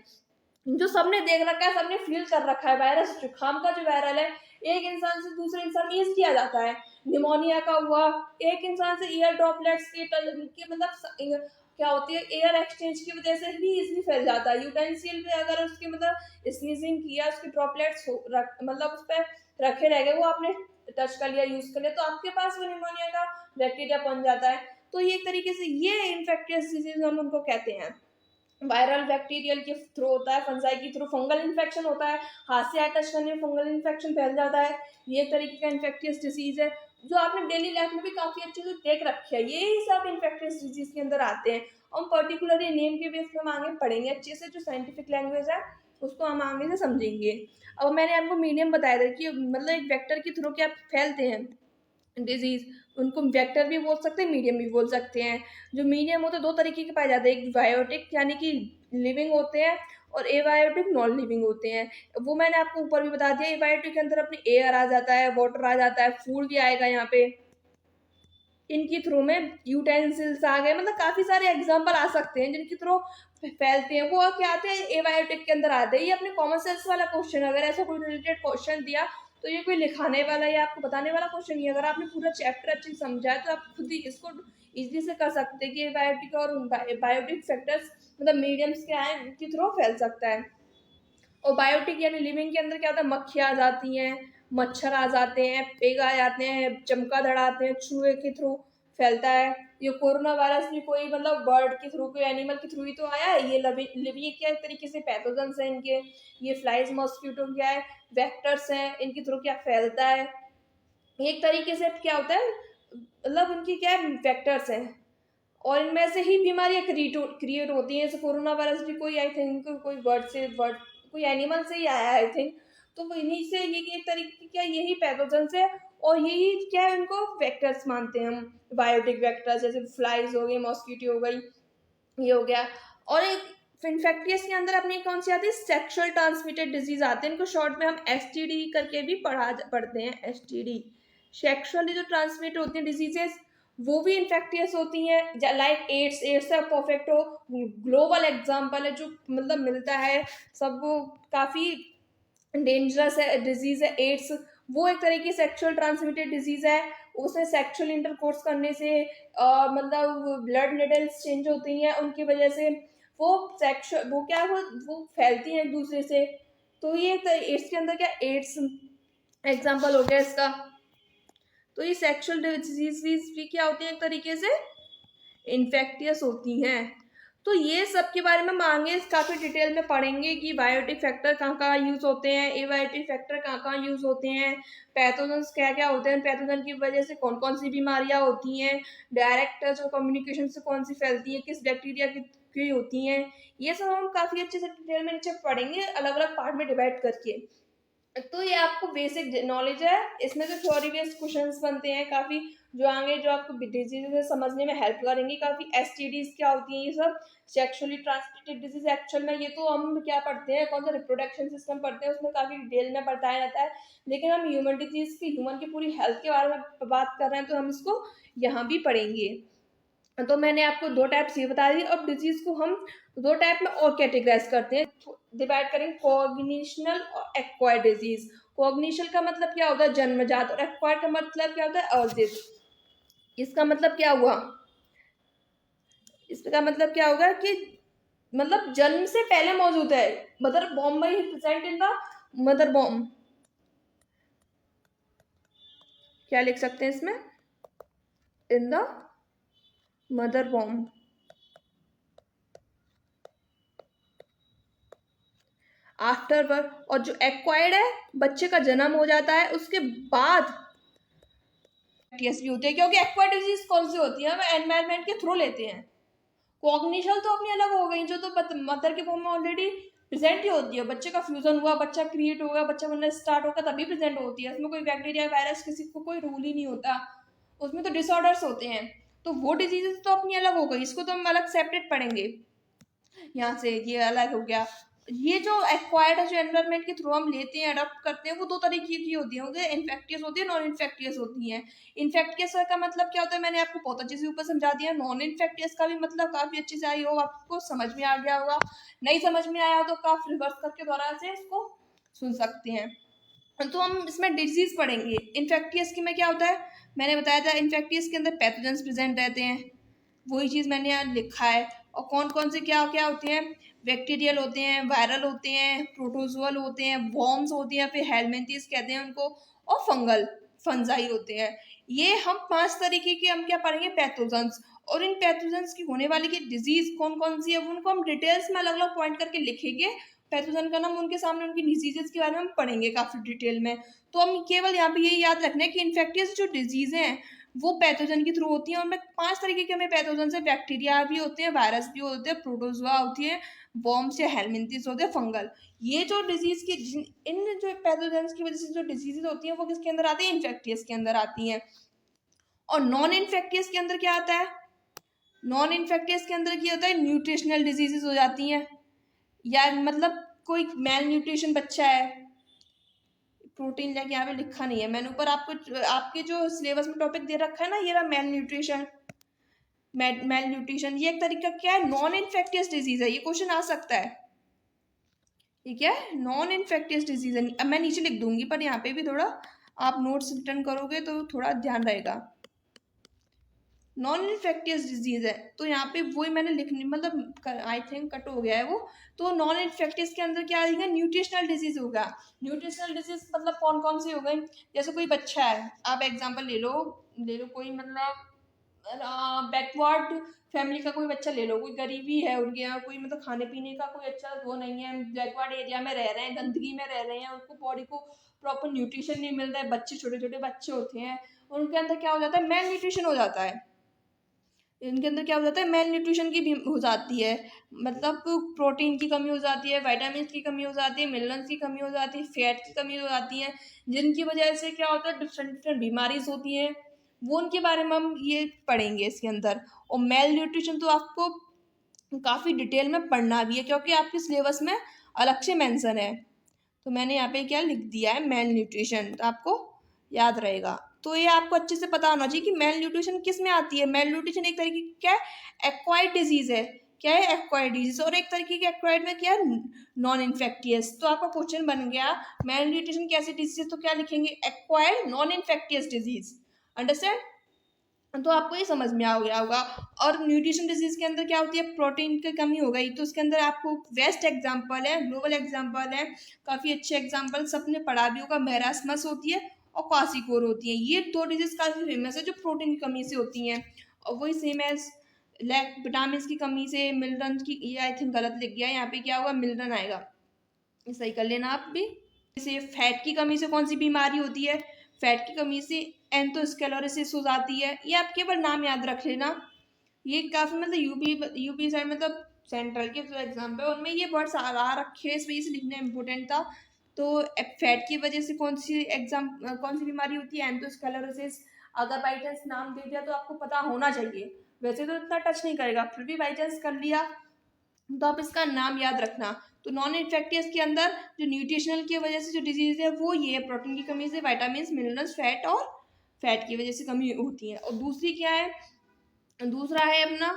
जो सबने देख रखा है, सबने फील कर रखा है। वायरस जुकाम का जो वायरल है, एक इंसान से दूसरे इंसान ईज किया जाता है। निमोनिया का हुआ, एक इंसान से एयर ड्रॉपलेट्स के मतलब क्या होती है, एयर एक्सचेंज की वजह से भी इजली फैल जाता है। यूटेंसिल पे अगर उसके मतलब स्नीजिंग किया, उसके ड्रॉपलेट्स मतलब उस पर रखे रह गए, वो आपने टच कर लिया, यूज कर लिया, तो आपके पास वो निमोनिया का बैक्टीरिया पहुंच जाता है। तो ये एक तरीके से ये इन्फेक्टियस डिजीज हम उनको कहते हैं। वायरल बैक्टीरियल के थ्रू होता है, फंजाई के थ्रू फंगल इन्फेक्शन होता है, हाथ से टच करने में फंगल इन्फेक्शन फैल जाता है, ये एक तरीके का इन्फेक्टियस डिजीज है जो आपने डेली लाइफ में भी काफी अच्छे से देख रखे हैं। यही सब इन्फेक्टियस डिजीज के अंदर आते हैं। हम पर्टिकुलरली नेम के बेस पे हम आगे पढ़ेंगे अच्छे से, जो साइंटिफिक लैंग्वेज है उसको हम आगे से समझेंगे। अब मैंने आपको मीडियम बताया था कि मतलब एक वेक्टर के थ्रू क्या फैलते हैं डिजीज, उनको वेक्टर भी बोल सकते हैं, मीडियम भी बोल सकते हैं। जो मीडियम होते हैं दो तरीके के पाए जाते हैं, एक बायोटिक यानी कि लिविंग होते हैं, और एबायोटिक नॉन लिविंग होते हैं। वो मैंने आपको ऊपर भी बता दिया, एबायोटिक के अंदर अपनी एयर आ जाता है, वाटर आ जाता है, फूड भी आएगा यहाँ पे। इनके थ्रू में यूटेंसिल्स आ गए, मतलब काफी सारे एग्जाम्पल आ सकते हैं जिनके थ्रू फैलते हैं। वो क्या आते हैं, एबायोटिक के अंदर आते हैं। ये अपने कॉमन सेंस वाला क्वेश्चन, अगर ऐसा कोई रिलेटेड क्वेश्चन दिया तो ये कोई लिखाने वाला या आपको बताने वाला क्वेश्चन नहीं है। अगर आपने पूरा चैप्टर अच्छे से समझा है तो आप खुद ही इसको इजली से कर सकते हैं कि एबायोटिक और बायोटिक फैक्टर्स मतलब मीडियम्स क्या है, इनके थ्रू फैल सकता है। और बायोटिक यानी लिविंग के अंदर क्या होता है, मक्खियाँ आ जाती हैं, मच्छर आ जाते हैं, पेग आ जाते हैं, चमगादड़ आते हैं, चूहे के थ्रू फैलता है। ये कोरोना वायरस भी कोई मतलब बर्ड के थ्रू, कोई एनिमल के थ्रू ही तो आया है। ये लिविंग क्या एक तरीके से पैथोजेंस हैं इनके, ये फ्लाइज मॉस्किटो क्या है, वेक्टर्स हैं, इनके थ्रू क्या फैलता है। एक तरीके से क्या होता है, मतलब उनकी क्या है, वेक्टर्स हैं, और इनमें से ही बीमारियां क्रिएट होती हैं। जैसे कोरोना वायरस भी कोई आई थिंक कोई बर्ड कोई एनिमल से ही आया आई थिंक, तो वो इन्हीं से ये एक तरीके की क्या यही पैथोजेंस है, और यही क्या है इनको वेक्टर्स मानते हैं हम, बायोटिक वेक्टर्स, जैसे फ्लाइज हो गई, मॉस्किटो हो गई, ये हो गया। और एक इन्फेक्टियस के अंदर अपनी कौन सी आती है, सेक्सुअल ट्रांसमिटेड डिजीज आते हैं, इनको शॉर्ट में हम एसटीडी करके भी पढ़ते हैं, एसटीडी सेक्सुअली जो ट्रांसमिट होती हैं डिजीजेस, वो भी इन्फेक्टियस होती हैं, लाइक एड्स। एड्स है परफेक्ट हो ग्लोबल एग्जाम्पल है जो मतलब मिलता है सबको, काफ़ी डेंजरस है डिजीज है एड्स। वो एक तरह की सेक्सुअल ट्रांसमिटेड डिजीज है, उसमें सेक्सुअल इंटरकोर्स करने से मतलब ब्लड लेवल्स चेंज होती हैं, उनकी वजह से वो सेक्सुअल वो क्या वो फैलती हैं एक दूसरे से। तो ये एड्स के अंदर क्या, एड्स एग्जाम्पल हो गया इसका। तो ये सेक्सुअल डिजीज भी क्या होती है, एक तरीके से इन्फेक्टियस होती हैं। तो ये सब के बारे में हम आगे काफ़ी डिटेल में पढ़ेंगे कि बायोटिक फैक्टर कहाँ कहाँ यूज़ होते हैं, एबायोटिक फैक्टर कहाँ कहाँ यूज़ होते हैं, पैथोजेंस क्या क्या होते हैं, पैथोजन की वजह से कौन कौन सी बीमारियाँ होती हैं, डायरेक्ट टच और कम्युनिकेशन से कौन सी फैलती है, किस बैक्टीरिया की होती हैं। ये सब हम काफ़ी अच्छे से डिटेल में नीचे पढ़ेंगे, अलग अलग पार्ट में डिवाइड करके। तो ये आपको बेसिक नॉलेज है, इसमें से थ्योरी बेस्ड क्वेश्चंस बनते हैं काफ़ी, जो आगे जो आपको डिजीज समझने में हेल्प करेंगी काफ़ी। एसटीडीज क्या होती हैं, ये सब सेक्सुअली ट्रांसमिटेड डिजीज एक्चुअल में ये तो हम क्या पढ़ते हैं, कौन सा रिप्रोडक्शन सिस्टम पढ़ते हैं, उसमें काफ़ी डिटेल में बताया जाता है। लेकिन हम ह्यूमन डिजीज की, ह्यूमन की पूरी हेल्थ के बारे में बात कर रहे हैं, तो हम इसको यहाँ भी पढ़ेंगे। तो मैंने आपको दो टाइप्स ये बता दी। अब डिजीज को हम दो टाइप में और कैटेगराइज करते हैं, डिवाइड करेंगे, कॉग्निशनल और एक्वायर्ड डिजीज। कॉग्निशनल का मतलब क्या होता है, जन्मजात, और एक्वायर्ड का मतलब क्या होता है, अर्जित। इसका मतलब क्या हुआ, इसका मतलब क्या होगा कि मतलब जन्म से पहले मौजूद है, मदर बॉम्ब में present in the mother bomb. क्या लिख सकते हैं इसमें, in the mother bomb. After birth, और जो एक्वायर्ड है बच्चे का जन्म हो जाता है उसके बाद टीएस भी होती है, क्योंकि एक्वायर्ड डिजीज कौन सी होती है, हम एनवायरमेंट के थ्रू लेते हैं। कॉग्निशन तो अपनी अलग हो गई, जो तो मदर के फॉर्म में ऑलरेडी प्रेजेंट ही होती है, बच्चे का फ्यूजन हुआ, बच्चा क्रिएट होगा, बच्चा बनना स्टार्ट होगा तभी प्रेजेंट होती है। उसमें कोई बैक्टीरिया वायरस किसी को कोई रूल ही नहीं होता, उसमें तो डिसऑर्डर्स होते हैं। तो वो डिजीजेस तो अपनी अलग हो गई, इसको तो हम अलग सेपरेट पढ़ेंगे। यहाँ से ये अलग हो गया। ये जो एक्वायर्ड है, जो एनवायरमेंट के थ्रू हम लेते हैं, अडॉप्ट करते हैं, वो दो तरीके की होती है, इन्फेक्टियस होती है, नॉन इन्फेक्टियस होती है। इन्फेक्टियस का मतलब क्या होता है, मैंने आपको बहुत अच्छे से ऊपर समझा दिया। नॉन इन्फेक्टियस का भी मतलब काफी अच्छे से आई हो, आपको समझ में आ गया होगा। नहीं समझ में आया हो तो काफी रिवर्स करके दोबारा से इसको सुन सकते हैं। तो हम इसमें डिजीज पढ़ेंगे। इन्फेक्टियस की में क्या होता है, मैंने बताया था, इन्फेक्टियस के अंदर पैथोजेंस प्रेजेंट रहते हैं, वही चीज़ मैंने यहाँ लिखा है। और कौन कौन से क्या क्या होते हैं, बैक्टीरियल होते हैं, वायरल होते हैं, प्रोटोजोअल होते हैं, वॉर्म्स होते हैं, फिर हेलमिंथीज कहते हैं उनको, और फंगल फंजाई होते हैं। ये हम 5 तरीके के हम क्या पढ़ेंगे, पैथोजेंस। और इन पैथोजेंस की होने वाली की डिजीज कौन कौन सी है उनको हम डिटेल्स में अलग अलग पॉइंट करके लिखेंगे। पैथोजन का नाम, उनके सामने उनकी डिजीजेस के बारे में हम पढ़ेंगे काफी डिटेल में। तो हम केवल यहाँ पे यही याद रखना है कि इन्फेक्टियस जो डिजीज हैं वो पैथोजन के थ्रू होती है। उनमें 5 तरीके के हमें पैथोजन से, बैक्टीरिया भी होते हैं, वायरस भी होते हैं, प्रोटोजोआ होती है, बॉम्ब्स या हेलमिंथिस होते हैं, फंगल। ये जो डिजीज की इन जो पैथोजन की वजह से जो डिजीजेज होती हैं वो किसके अंदर आती है, इन्फेक्टियस के अंदर आती हैं। और नॉन इन्फेक्टियस के अंदर क्या आता है, नॉन इन्फेक्टियस के अंदर क्या होता है, न्यूट्रिशनल डिजीजेज हो जाती हैं। या मतलब कोई मेल न्यूट्रिशन बच्चा है, प्रोटीन लेके यहाँ पे लिखा नहीं है मैंने ऊपर, आपको आपके जो सिलेबस में टॉपिक दे रखा है ना, ये रहा मेल न्यूट्रिशन। मेल न्यूट्रिशन ये एक तरीका क्या है, नॉन इन्फेक्टियस डिजीज है, ये क्वेश्चन आ सकता है। ये क्या है, नॉन इन्फेक्टियस डिजीज है। अब मैं नीचे लिख दूंगी, पर यहाँ पे भी थोड़ा आप नोट्स रिटर्न करोगे तो थोड़ा ध्यान रहेगा। नॉन इन्फेक्टियस डिजीज है, तो यहाँ पे वही मैंने लिखनी, मतलब आई थिंक कट हो गया है वो। तो नॉन इन्फेक्टियस के अंदर क्या आएगा, न्यूट्रिशनल डिजीज होगा। न्यूट्रिशनल डिजीज मतलब कौन कौन सी हो गई, जैसे कोई बच्चा है, आप एग्जांपल ले लो कोई मतलब बैकवर्ड फैमिली का कोई बच्चा ले लो, कोई गरीबी है उनके यहाँ, कोई मतलब खाने पीने का कोई अच्छा वो नहीं है, बैकवर्ड एरिया में रह रहे हैं, गंदगी में रह रहे हैं, उनको बॉडी को प्रॉपर न्यूट्रिशन नहीं मिल रहा है, बच्चे छोटे छोटे बच्चे होते हैं, उनके अंदर क्या हो जाता है, मेल न्यूट्रिशन हो जाता है। इनके अंदर क्या हो जाता है, मेल न्यूट्रिशन की भी हो जाती है, मतलब प्रोटीन की कमी हो जाती है, विटामिन की कमी हो जाती है, मिनरल्स की कमी हो जाती है, फैट की कमी हो जाती है, जिनकी वजह से क्या होता है, डिफरेंट डिफरेंट बीमारीज होती हैं। वो उनके बारे में हम ये पढ़ेंगे इसके अंदर। और मेल न्यूट्रिशन तो आपको काफ़ी डिटेल में पढ़ना भी है, क्योंकि आपके सिलेबस में अलग से मेंशन है। तो मैंने यहाँ पे क्या लिख दिया है, मेल न्यूट्रिशन, तो आपको याद रहेगा। तो ये आपको अच्छे से पता होना चाहिए कि मेल न्यूट्रिशन किस में आती है। मेल न्यूट्रिशन एक तरीके की क्या है, एक्वायर्ड डिजीज है। क्या है, एक्वायर्ड डिजीज। और एक तरीके की एक्वायर्ड में क्या है, नॉन इन्फेक्टियस। तो आपका क्वेश्चन बन गया मेल न्यूट्रिशन कैसी डिजीज, तो क्या लिखेंगे, acquired non infectious disease. Understand, तो आपको ये समझ में आ गया होगा। और न्यूट्रिशन डिजीज के अंदर क्या होती है, प्रोटीन की कमी हो गई, तो उसके अंदर आपको बेस्ट एग्जांपल है, ग्लोबल एग्जांपल है, काफ़ी अच्छे एग्जांपल सबने पढ़ा भी होगा, मेरास्मस होती है और क्वासिकोर होती है। ये दो डिजीज काफ़ी फेमस है जो प्रोटीन की कमी से होती हैं। और वही सेम एज लैक विटामिन की कमी से, मिनरल की, ये आई थिंक गलत लिख गया, यहाँ पे क्या होगा, मिनरल आएगा, ये सही कर लेना आप भी। जैसे फैट की कमी से कौन सी बीमारी होती है, फैट की कमी से एंथोस्क्लेरोसिस हो जाती है। ये आप केवल नाम याद रख लेना, ये काफ़ी मतलब यूपी साइड मतलब सेंट्रल के जो एग्जाम पे उनमें ये वर्ड्स आ रखे हैं, इस वजह से लिखना इम्पोर्टेंट था। तो फैट की वजह से कौन सी बीमारी होती है, एंथोस्क्लेरोसिस। अगर बाई चांस नाम दे दिया तो आपको पता होना चाहिए, वैसे तो इतना टच नहीं करेगा, फिर भी बाई चांस कर लिया तो आप इसका नाम याद रखना। तो नॉन इन्फेक्टियस के अंदर जो न्यूट्रिशनल की वजह से जो डिजीज है वो ये है, प्रोटीन की कमी से, विटामिन, मिनरल्स, फैट, और फैट की वजह से कमी होती है। और दूसरी क्या है, दूसरा है अपना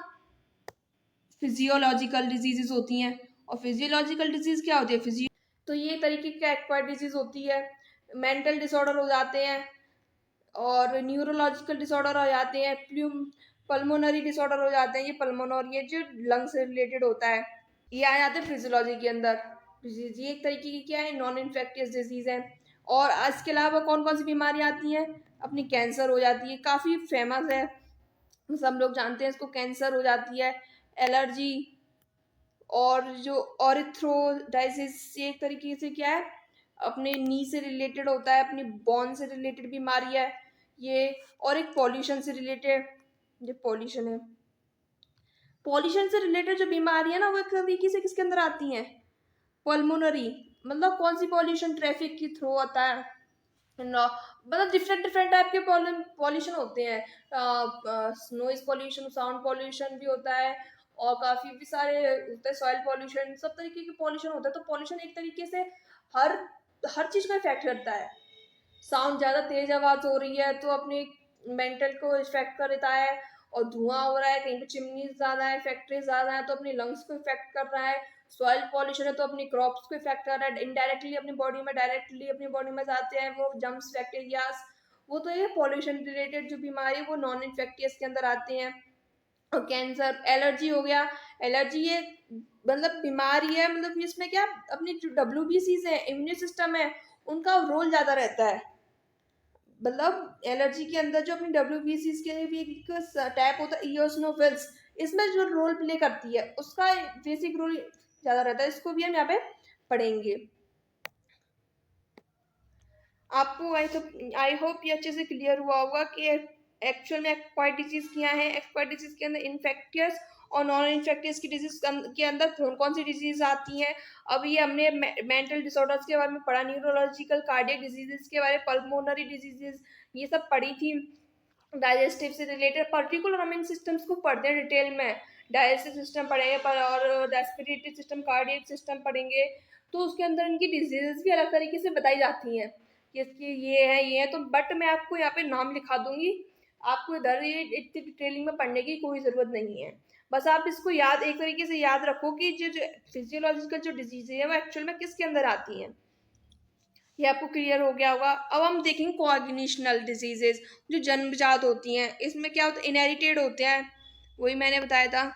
फिजियोलॉजिकल डिजीजेस होती हैं। और फिजियोलॉजिकल डिजीज क्या होती है, तो ये तरीके की एक्वायर्ड डिजीज होती है। मेंटल डिसऑर्डर हो जाते हैं, और न्यूरोलॉजिकल डिसऑर्डर हो जाते हैं, पल्मोनरी डिसऑर्डर हो जाते हैं, ये पल्मोनरी, ये जो लंग से रिलेटेड होता है। ये आ जाते हैं फिजियोलॉजी के अंदर। ये एक तरीके की क्या है, नॉन इन्फेक्टियस डिजीज है। और इसके अलावा कौन कौन सी बीमारी आती हैं, अपनी कैंसर हो जाती है, काफ़ी फेमस है, सब लोग जानते हैं इसको, कैंसर हो जाती है, एलर्जी, और जो ऑरिथ्रोडाइसिस, ये एक तरीके से क्या है, अपने नी से रिलेटेड होता है, अपनी बोन से रिलेटेड बीमारी है ये। और एक पॉल्यूशन से रिलेटेड, ये पॉल्यूशन है, पॉल्यूशन से रिलेटेड जो बीमारी है ना, वो एक तरीके से किसके अंदर आती हैं, पल्मोनरी। मतलब कौन सी पॉल्यूशन, ट्रैफिक के थ्रू आता है, मतलब डिफरेंट डिफरेंट टाइप के पॉल्यूशन होते हैं। नॉइज पॉल्यूशन, साउंड पॉल्यूशन भी होता है, और काफी भी सारे होते हैं, सॉइल पॉल्यूशन, सब तरीके के पॉल्यूशन होता है। तो पॉल्यूशन एक तरीके से हर हर चीज को इफेक्ट करता है। साउंड ज्यादा तेज आवाज हो रही है तो अपने मेंटल को इफेक्ट करता है, और धुआं हो रहा है, कहीं पे चिमनी ज्यादा है, फैक्ट्री ज्यादा है, तो अपनी लंग्स को इफेक्ट कर रहा है। सॉइल पॉल्यूशन है तो अपनी क्रॉप्स को इफेक्ट कर रहा है, इनडायरेक्टली अपनी बॉडी में, डायरेक्टली अपनी बॉडी में जाते हैं वो जम्स, बैक्टीरियाज। वो तो ये पॉल्यूशन रिलेटेड जो बीमारी है वो नॉन इन्फेक्टियस के अंदर आती हैं। और कैंसर, एलर्जी हो गया, एलर्जी ये मतलब बीमारी है, मतलब इसमें क्या, अपनी जो WBCs है, इम्यून सिस्टम है, उनका रोल ज्यादा रहता है। मतलब एलर्जी के अंदर जो अपनी WBCs के भी एक टैप होता है, इयोसिनोफिल्स, इसमें जो रोल प्ले करती है उसका बेसिक रोल ज्यादा रहता है। इसको भी हम यहाँ पे पढ़ेंगे। आपको आई होप ये अच्छे से क्लियर हुआ होगा कि एक्चुअल में एक्वायर्ड डिजीज क्या है। एक्वायर्ड डिजीज के अंदर इन्फेक्टियस और नॉन इन्फेक्टियस की डिजीज के अंदर कौन कौन सी डिजीज आती हैं। अभी हमने मेंटल डिसऑर्डर्स के बारे में पढ़ा, न्यूरोलॉजिकल, कार्डियक डिजीजेस के बारे में, पल्मोनरी डिजीजेस, ये सब पढ़ी थी। डाइजेस्टिव से रिलेटेड पर्टिकुलर हम इन सिस्टम्स को पढ़ते हैं डिटेल में, डाइजेस्टिव सिस्टम पढ़ेंगे पर, और रेस्पिरेटरी सिस्टम, कार्डियक सिस्टम पढ़ेंगे। तो उसके अंदर इनकी डिजीजेस भी अलग तरीके से बताई जाती हैं कि इसकी ये है तो, बट मैं आपको यहाँ पे नाम लिखा दूंगी, आपको इधर ये इतनी डिटेलिंग में पढ़ने की कोई ज़रूरत नहीं है। बस आप इसको याद, एक तरीके से याद रखो कि जो फिजियोलॉजिकल जो डिजीज है वो एक्चुअल में किसके अंदर आती हैं। ये आपको क्लियर हो गया होगा। अब हम देखेंगे कोऑर्डिनेशनल डिजीजेस, जो जन्मजात होती हैं। इसमें क्या होता है, इनहेरिटेड होते हैं, वही मैंने बताया था,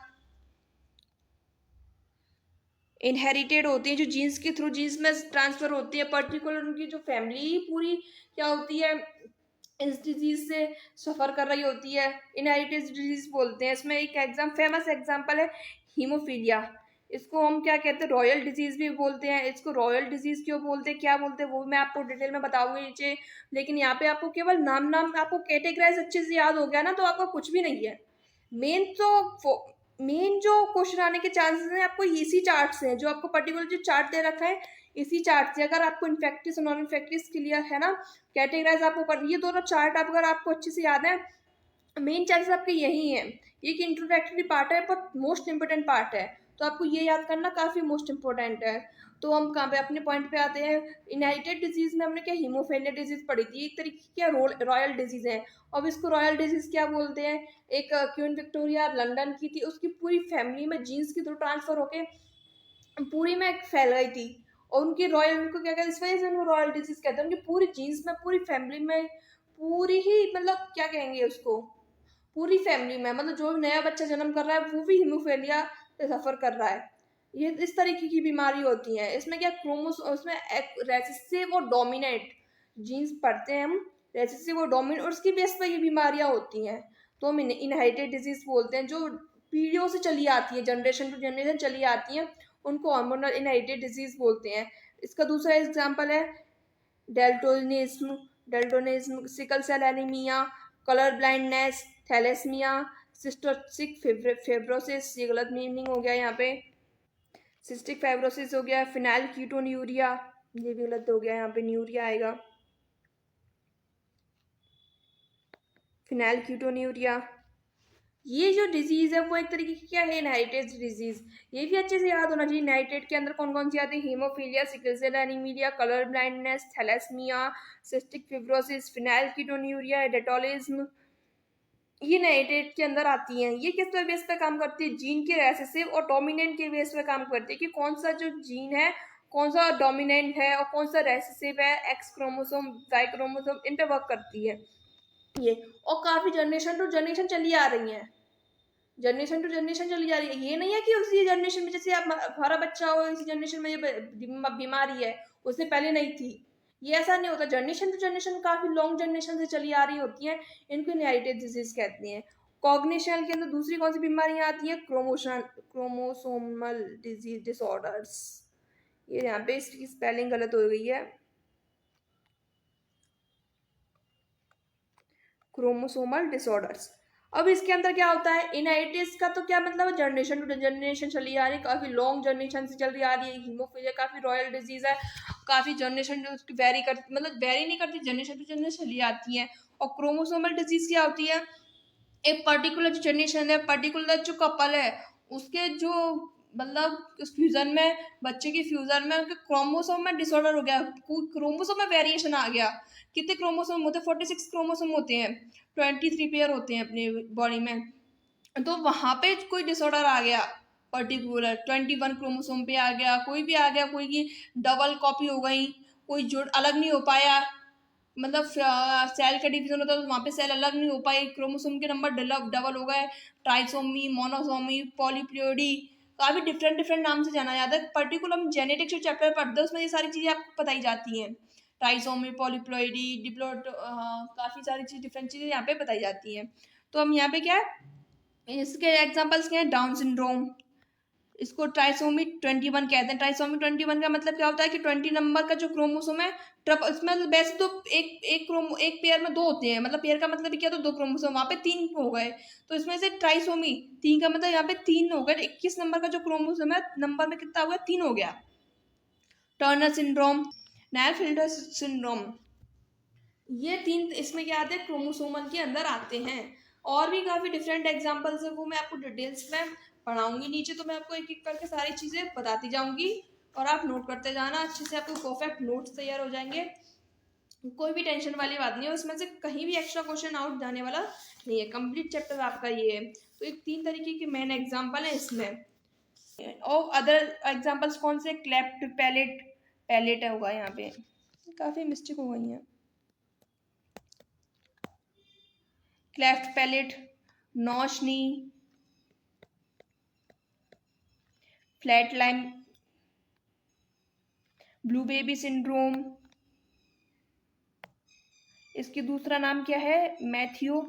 इनहेरिटेड होती हैं, जो जीन्स के थ्रू जीन्स में ट्रांसफर होती है। पर्टिकुलर उनकी जो फैमिली पूरी क्या होती है, इस डिजीज से सफर कर रही होती है, इनहेरिटेड डिजीज बोलते हैं। इसमें एक फेमस एग्जांपल है हीमोफीलिया। इसको हम क्या कहते हैं, रॉयल डिजीज भी बोलते हैं। इसको रॉयल डिजीज क्यों बोलते हैं, क्या बोलते हैं, वो मैं आपको डिटेल में बताऊंगी नीचे। लेकिन यहाँ पे आपको केवल नाम नाम आपको कैटेगराइज अच्छे से याद हो गया ना, तो आपको कुछ भी नहीं है। मेन तो मेन जो क्वेश्चन आने के चांसेस हैं आपको इसी चार्ट से हैं, जो आपको पर्टिकुलर जो चार्ट दे रखा है इसी चार्ट से। अगर आपको इन्फेक्टिस और नॉन इन्फेक्टिस क्लियर है ना, कैटेगराइज आपको कर, ये दोनों चार्ट आप अगर आपको अच्छे से याद है, मेन चांसेस आपके यही हैं। ये एक इंट्रोडक्टरी पार्ट है पर मोस्ट इंपोर्टेंट पार्ट है, तो आपको ये याद करना काफ़ी मोस्ट इंपॉर्टेंट है। तो हम कहाँ पे अपने पॉइंट पे आते हैं। इनहेरिटेड डिजीज में हमने क्या हीमोफेलिया डिजीज पढ़ी थी, एक तरीके की क्या रॉयल डिजीज है। अब इसको रॉयल डिजीज क्या बोलते हैं, एक क्वीन विक्टोरिया लंदन की थी, उसकी पूरी फैमिली में जीन्स के थ्रू ट्रांसफर होके पूरी में फैल गई थी, और उनकी रॉयल, उनको क्या कहते हैं, इस वजह से उनको रॉयल डिजीज कहते हैं। उनकी पूरी जीन्स में, पूरी फैमिली में, पूरी ही मतलब क्या कहेंगे उसको, पूरी फैमिली में, मतलब जो भी नया बच्चा जन्म कर रहा है वो भी हीमोफेलिया से सफर कर रहा है। ये इस तरीके की बीमारी होती है। इसमें क्या उसमें रेसेसिव और डोमिनेंट जीन्स पढ़ते हैं हम, रेसेसिव और डोमिनेंट, और उसकी बेस पर ये बीमारियां होती हैं। तो हम इनहेरिटेड डिजीज बोलते हैं, जो पीढ़ियों से चली आती है, जनरेशन टू जनरेशन चली आती हैं, उनको हार्मोनल इनहेरिटेड डिजीज बोलते हैं। इसका दूसरा एग्जाम्पल है daltonism, sickle cell anaemia, colour blindness, thalassemia, cystic fibrosis, ये गलत मीनिंग हो गया यहाँ पे, सिस्टिक फाइब्रोसिस हो गया, फिनाइल कीटोन्यूरिया, ये भी गलत हो गया, यहाँ पे न्यूरिया आएगा, फिनाइल कीटोन्यूरिया। ये जो डिजीज है वो एक तरीके की क्या है, इनहेरिटेड डिजीज। ये भी अच्छे से याद होना चाहिए। इनहेरिटेड के अंदर कौन कौन सी आती है, haemophilia, sickle cell anaemia, colour blindness, thalassemia, cystic fibrosis, phenylketonuria, daltonism, ये इनहेरिटेड के अंदर आती हैं। ये किस बेस पे काम करती है, जीन के रेसेसिव और डोमिनेंट के बेस पे काम करती है, कि कौन सा जो जीन है, कौन सा डोमिनेंट है और कौन सा रेसेसिव है, एक्स क्रोमोसोम, वाई क्रोमोसोम, इन पे वर्क करती है ये। और काफी जनरेशन टू जनरेशन चली आ रही हैं, जनरेशन टू जनरेशन चली जा रही है। ये नहीं है कि उसी जनरेशन में जैसे आप हमारा बच्चा हो इसी जनरेशन में ये बीमारी है, उससे पहले नहीं थी। ये ऐसा नहीं होता, जनरेशन टू जनरेशन काफी लॉन्ग जनरेशन से चली आ रही होती हैं। इनको इनहेरिटेड डिजीज कहते हैं। कॉग्निशन के अंदर दूसरी कौन सी बीमारियां आती है? Chromosomal disease disorders. ये यहाँ पे इसकी स्पेलिंग गलत हो गई है, क्रोमोसोमल डिसऑर्डर्स। अब इसके अंदर क्या होता है? इनहेरिटेंस का तो क्या मतलब है? जनरेशन टू जनरेशन चली आ रही है, काफी लॉन्ग जनरेशन से चल रही आ रही है। हीमोफीलिया काफी रॉयल डिजीज है, काफी जनरेशन जो उसकी वेरी करती, मतलब वेरी नहीं करती, जनरेशन टू जनरेशन चली आती है। और क्रोमोसोमल डिजीज क्या होती है? एक पर्टिकुलर जो जनरेशन है, पर्टिकुलर जो कपल है, उसके जो मतलब उस फ्यूजन में, बच्चे के फ्यूजन में उनके क्रोमोसोम में डिसऑर्डर हो गया, क्रोमोसोम में वेरिएशन आ गया। कितने क्रोमोसोम होते हैं? 46 क्रोमोसोम होते हैं, 23 पेयर होते हैं अपने बॉडी में। तो वहां पे कोई डिसऑर्डर आ गया, पर्टिकुलर 21 क्रोमोसोम पे आ गया, कोई भी आ गया, कोई की डबल कॉपी हो गई, कोई जुड़ अलग नहीं हो पाया, मतलब सेल का डिवीजन होता है तो वहाँ पे सेल अलग नहीं हो पाए, क्रोमोसोम के नंबर डबल हो गए, ट्राइसोमी, मोनोसोमी, पॉलीप्लोइडी, काफी डिफरेंट डिफरेंट नाम से जाना जाता है। पर्टिकुलर हम जेनेटिक्स जो चैप्टर पढ़ते हैं उसमें ये सारी चीजें आपको बताई जाती हैं। ट्राइसोमी, पॉलीप्लोइडी, डिप्लोट, काफी सारी चीज डिफरेंट चीजें यहाँ पे बताई जाती हैं। तो हम यहाँ पे क्या है, इसके एग्जाम्पल्स क्या है? डाउन सिंड्रोम, इसको ट्राइसोमी 21 कहते हैं। ट्राइसोमी 21 का मतलब क्या होता है कि 20 नंबर का जो क्रोमोसोम है, इसमें वैसे तो एक पेयर में दो होते हैं, मतलब पेयर का मतलब क्या, तो दो क्रोमोसोम, वहां पे तीन हो गए, तो इसमें से ट्राइसोमी तीन का मतलब यहाँ पे तीन हो गए। 21 नंबर का जो क्रोमोसोम है, नंबर में कितना हो गया? तीन हो गया। टर्नर सिंड्रोम, नायर सिंड्रोम, ये तीन इसमें क्या आते हैं? क्रोमोसोमल के अंदर आते हैं। और भी काफी डिफरेंट एग्जांपल्स है, वो मैं आपको डिटेल्स में पढ़ाऊंगी नीचे, तो मैं आपको एक एक करके सारी चीजें बताती जाऊंगी और आप नोट करते जाना अच्छे से, आपको परफेक्ट नोट्स तैयार हो जाएंगे। कोई भी टेंशन वाली बात नहीं है, उसमें से कहीं भी एक्स्ट्रा क्वेश्चन आउट जाने वाला नहीं है, कंप्लीट चैप्टर आपका ये है। तो एक तीन तरीके के मेन एग्जाम्पल है इसमें। और अदर एग्जाम्पल्स कौन से? क्लेफ्ट पैलेट, पैलेट होगा यहाँ पे, काफी मिस्टेक हो गई है। क्लेफ्ट पैलेट, नॉशनी, flat line, blue baby syndrome, इसकी दूसरा नाम क्या है? मैथ्यू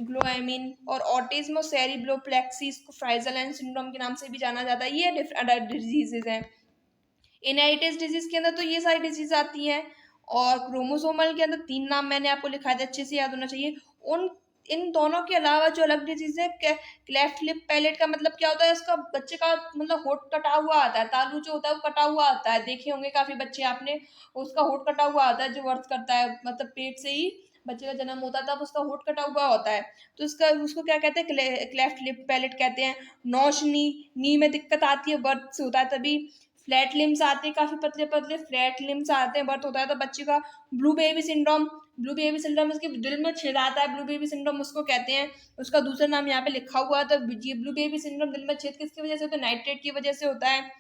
ग्लोएमिन, और ऑटिज्म और सेरिब्रोप्लेक्सिस को फ्राइजल सिंड्रोम के नाम से भी जाना जाता है। ये डिफरेंट डिजीजेज हैं। इनहेरिटेड डिजीज के अंदर तो ये सारी डिजीज आती हैं। और क्रोमोसोमल के अंदर तीन नाम मैंने आपको लिखा था, अच्छे से याद होना चाहिए। उन इन दोनों के अलावा जो अलग डिजीज है, क्लेफ्ट लिप पैलेट का मतलब क्या होता है? उसका बच्चे का मतलब होठ कटा हुआ आता है, तालू जो होता है वो कटा हुआ आता है, देखे होंगे काफी बच्चे आपने, उसका होठ कटा हुआ आता है जो वर्थ करता है, मतलब पेट से ही बच्चे का जन्म होता है तब उसका होठ कटा हुआ होता है, तो इसका उसको क्या कहते हैं? क्लेफ्ट लिप पैलेट कहते हैं। नौशनी, नी में दिक्कत आती है, बर्थ से होता है तभी। फ्लैट लिम्स आते हैं, काफी पतले पतले फ्लैट लिम्स आते हैं, बर्थ होता है तो बच्चे का। Blue baby syndrome, blue baby syndrome इसके दिल में छेद आता है, ब्लू बेबी सिंड्रोम उसको कहते हैं। उसका दूसरा नाम यहाँ पे लिखा हुआ है, तो ये ब्लू बेबी सिंड्रोम दिल में छेद किसकी वजह से होता है? नाइट्रेट की वजह से होता है।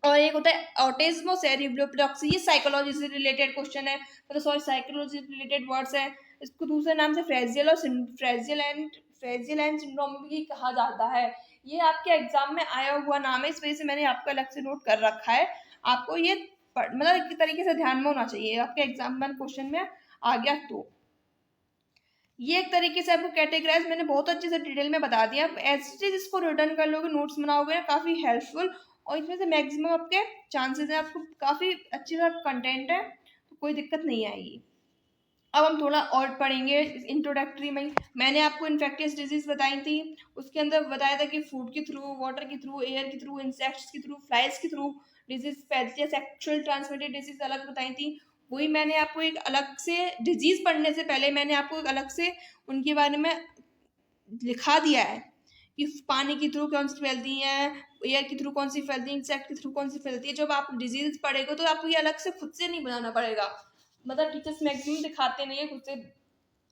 और एक होता है ऑटिज्म सेरिब्रोप्लेक्सी, ये साइकोलॉजी से रिलेटेड क्वेश्चन है, मतलब सॉरी साइकोलॉजी से रिलेटेड वर्ड्स है। इसको दूसरे नाम से फ्रेजियल और फ्रेजियल एंड सिंड्रोम भी कहा जाता है। ये आपके एग्जाम में आया हुआ नाम है, इस वजह से मैंने आपको अलग से नोट कर रखा है। आपको ये मतलब एक तरीके से ध्यान में होना चाहिए, आपके एग्जाम में क्वेश्चन में आ गया तो। ये एक तरीके से आपको कैटेगराइज मैंने बहुत अच्छे से डिटेल में बता दिया। ऐसे इसको रिटर्न कर लोगे, नोट्स बनाओगे, काफी हेल्पफुल, और इसमें से मैक्सिमम आपके चांसेस हैं, आपको काफी अच्छी सा कंटेंट है, तो कोई दिक्कत नहीं आएगी। अब हम थोड़ा और पढ़ेंगे इंट्रोडक्टरी में। मैंने आपको इन्फेक्टियस डिजीज बताई थी, उसके अंदर बताया था कि फूड के थ्रू, वाटर के थ्रू, एयर के थ्रू, इंसेक्ट्स के थ्रू, फ्लाइज के थ्रू डिजीज फैलती है। सेक्सुअल ट्रांसमिटेड डिजीज अलग बताई थी, वही मैंने आपको एक अलग से डिजीज पढ़ने से पहले मैंने आपको एक अलग से उनके बारे में लिखा दिया है कि पानी के थ्रू कौन सी फैलती हैं, एयर के थ्रू कौन सी फैलती है, इंसेक्ट के थ्रू कौन सी फैलती है। जब आप डिजीज पढ़ेगा तो आपको ये अलग से खुद से नहीं बनाना पड़ेगा, मतलब टीचर्स मैक्सिमम दिखाते नहीं है, खुद से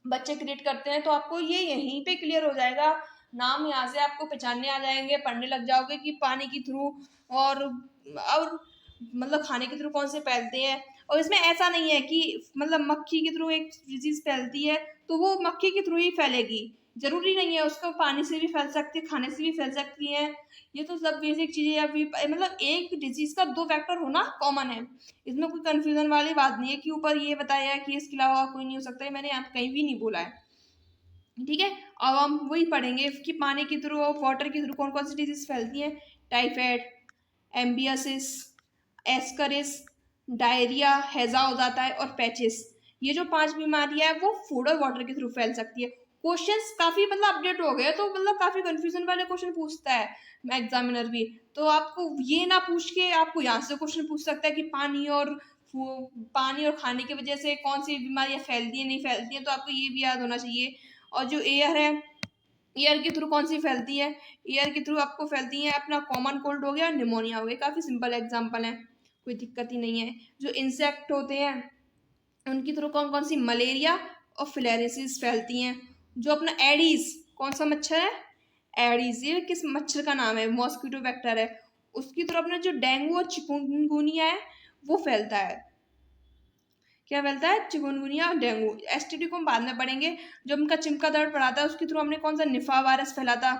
बच्चे क्रिएट करते हैं, तो आपको ये यहीं पे क्लियर हो जाएगा। नाम यहाँ से आपको पहचानने आ जाएंगे, पढ़ने लग जाओगे कि पानी के थ्रू और मतलब खाने के थ्रू कौन से फैलते हैं। और इसमें ऐसा नहीं है कि मतलब मक्खी के थ्रू एक डिजीज फैलती है तो वो मक्खी के थ्रू ही फैलेगी, जरूरी नहीं है उसको, पानी से भी फैल सकती है, खाने से भी फैल सकती है। ये तो सब बेसिक चीजें अभी मतलब एक डिजीज का दो वेक्टर होना कॉमन है, इसमें कोई कंफ्यूजन वाली बात नहीं है कि ऊपर ये बताया है कि इसके अलावा कोई नहीं हो सकता है, मैंने यहाँ कहीं भी नहीं बोला है। ठीक है, अब हम वही पढ़ेंगे कि पानी के थ्रू और वाटर के थ्रू कौन कौन सी डिजीज फैलती हैं। टाइफाइड, एम्बियासिस, एस्करिस, डायरिया, हैजा हो जाता है, और पैचिस। ये जो पांच बीमारियां हैं वो फूड और वाटर के थ्रू फैल सकती है। क्वेश्चंस काफी मतलब अपडेट हो गए, तो मतलब काफी कंफ्यूजन वाले क्वेश्चन पूछता है एग्जामिनर भी। तो आपको ये ना पूछ के आपको यहाँ से क्वेश्चन पूछ सकता है कि पानी और खाने की वजह से कौन सी बीमारियां फैलती है नहीं फैलती है, तो आपको ये भी याद होना चाहिए। और जो एयर है, एयर के थ्रू कौन सी फैलती है, एयर के थ्रू आपको फैलती है अपना कॉमन कोल्ड हो गया, निमोनिया हो गया, काफी सिंपल एग्जांपल है, कोई दिक्कत ही नहीं है। जो इंसेक्ट होते हैं उनके थ्रू कौन कौन सी मलेरिया और फिलेरियासिस फैलती हैं। जो अपना एडीज, कौन सा मच्छर है, एडीज, ये किस मच्छर का नाम है, मॉस्किटो वेक्टर है, उसकी थ्रू अपना जो डेंगू और चिकुनगुनिया है वो फैलता है। क्या फैलता है, चिकुनगुनिया और डेंगू। एसटीडी को हम बाद में पढ़ेंगे। जो उनका चिमका दर्द पड़ा था उसके थ्रू हमने कौन सा निफा वायरस फैला था,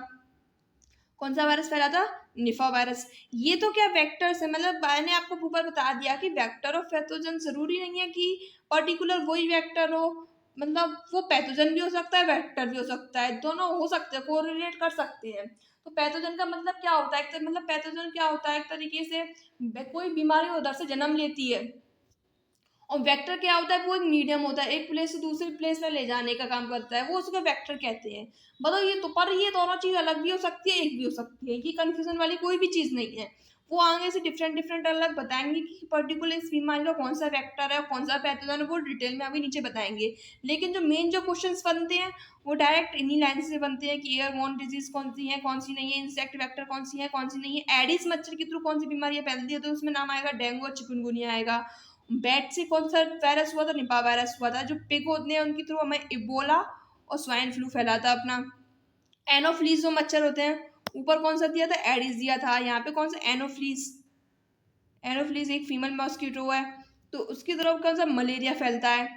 कौन सा वायरस फैला था, निफा वायरस। ये तो क्या वेक्टर्स है, मतलब मैंने आपको ऊपर बता दिया कि वेक्टर और पैथोजन जरूरी नहीं है कि पर्टिकुलर वही वेक्टर हो, मतलब वो पैथोजन भी हो सकता है वेक्टर भी हो सकता है, दोनों हो सकते हैं, कोरिलेट कर सकते हैं। तो पैथोजन का मतलब क्या होता है, मतलब पैथोजन क्या होता है, एक तरीके से कोई बीमारी उधर से जन्म लेती है। और वेक्टर क्या होता है, वो एक मीडियम होता है, एक प्लेस से दूसरे प्लेस में ले जाने का काम करता है, वो उसको वेक्टर कहते हैं। बताओ, ये तो पर ये दोनों चीज अलग भी हो सकती है एक भी हो सकती है, ये कंफ्यूजन वाली कोई भी चीज नहीं है। वो आगे से डिफरेंट डिफरेंट अलग बताएंगे कि पर्टिकुलर इस बीमारी का कौन सा वेक्टर है और कौन सा पैथोजन है, वो डिटेल में अभी नीचे बताएंगे। लेकिन जो मेन जो क्वेश्चंस बनते हैं वो डायरेक्ट इन्हीं लाइन से बनते हैं कि एयरबोर्न डिजीज कौन सी है कौन सी नहीं है, इंसेक्ट वेक्टर कौन सी है कौन सी नहीं है, एडिस मच्छर के थ्रू कौन सी बीमारियां फैलती है, तो उसमें नाम आएगा डेंगू और चिकनगुनिया आएगा। बैट से कौन सा वायरस हुआ था, निपा वायरस हुआ था। जो पिग होते हैं उनके थ्रू हमें इबोला और स्वाइन फ्लू फैला था अपना। एनोफ्लीज जो मच्छर होते हैं, ऊपर कौन सा दिया था, एडिस दिया था, यहाँ पे कौन सा एनोफ्लीज, एनोफ्लीज एक फीमेल मॉस्किटो है, तो उसकी तरफ कौन सा मलेरिया फैलता है।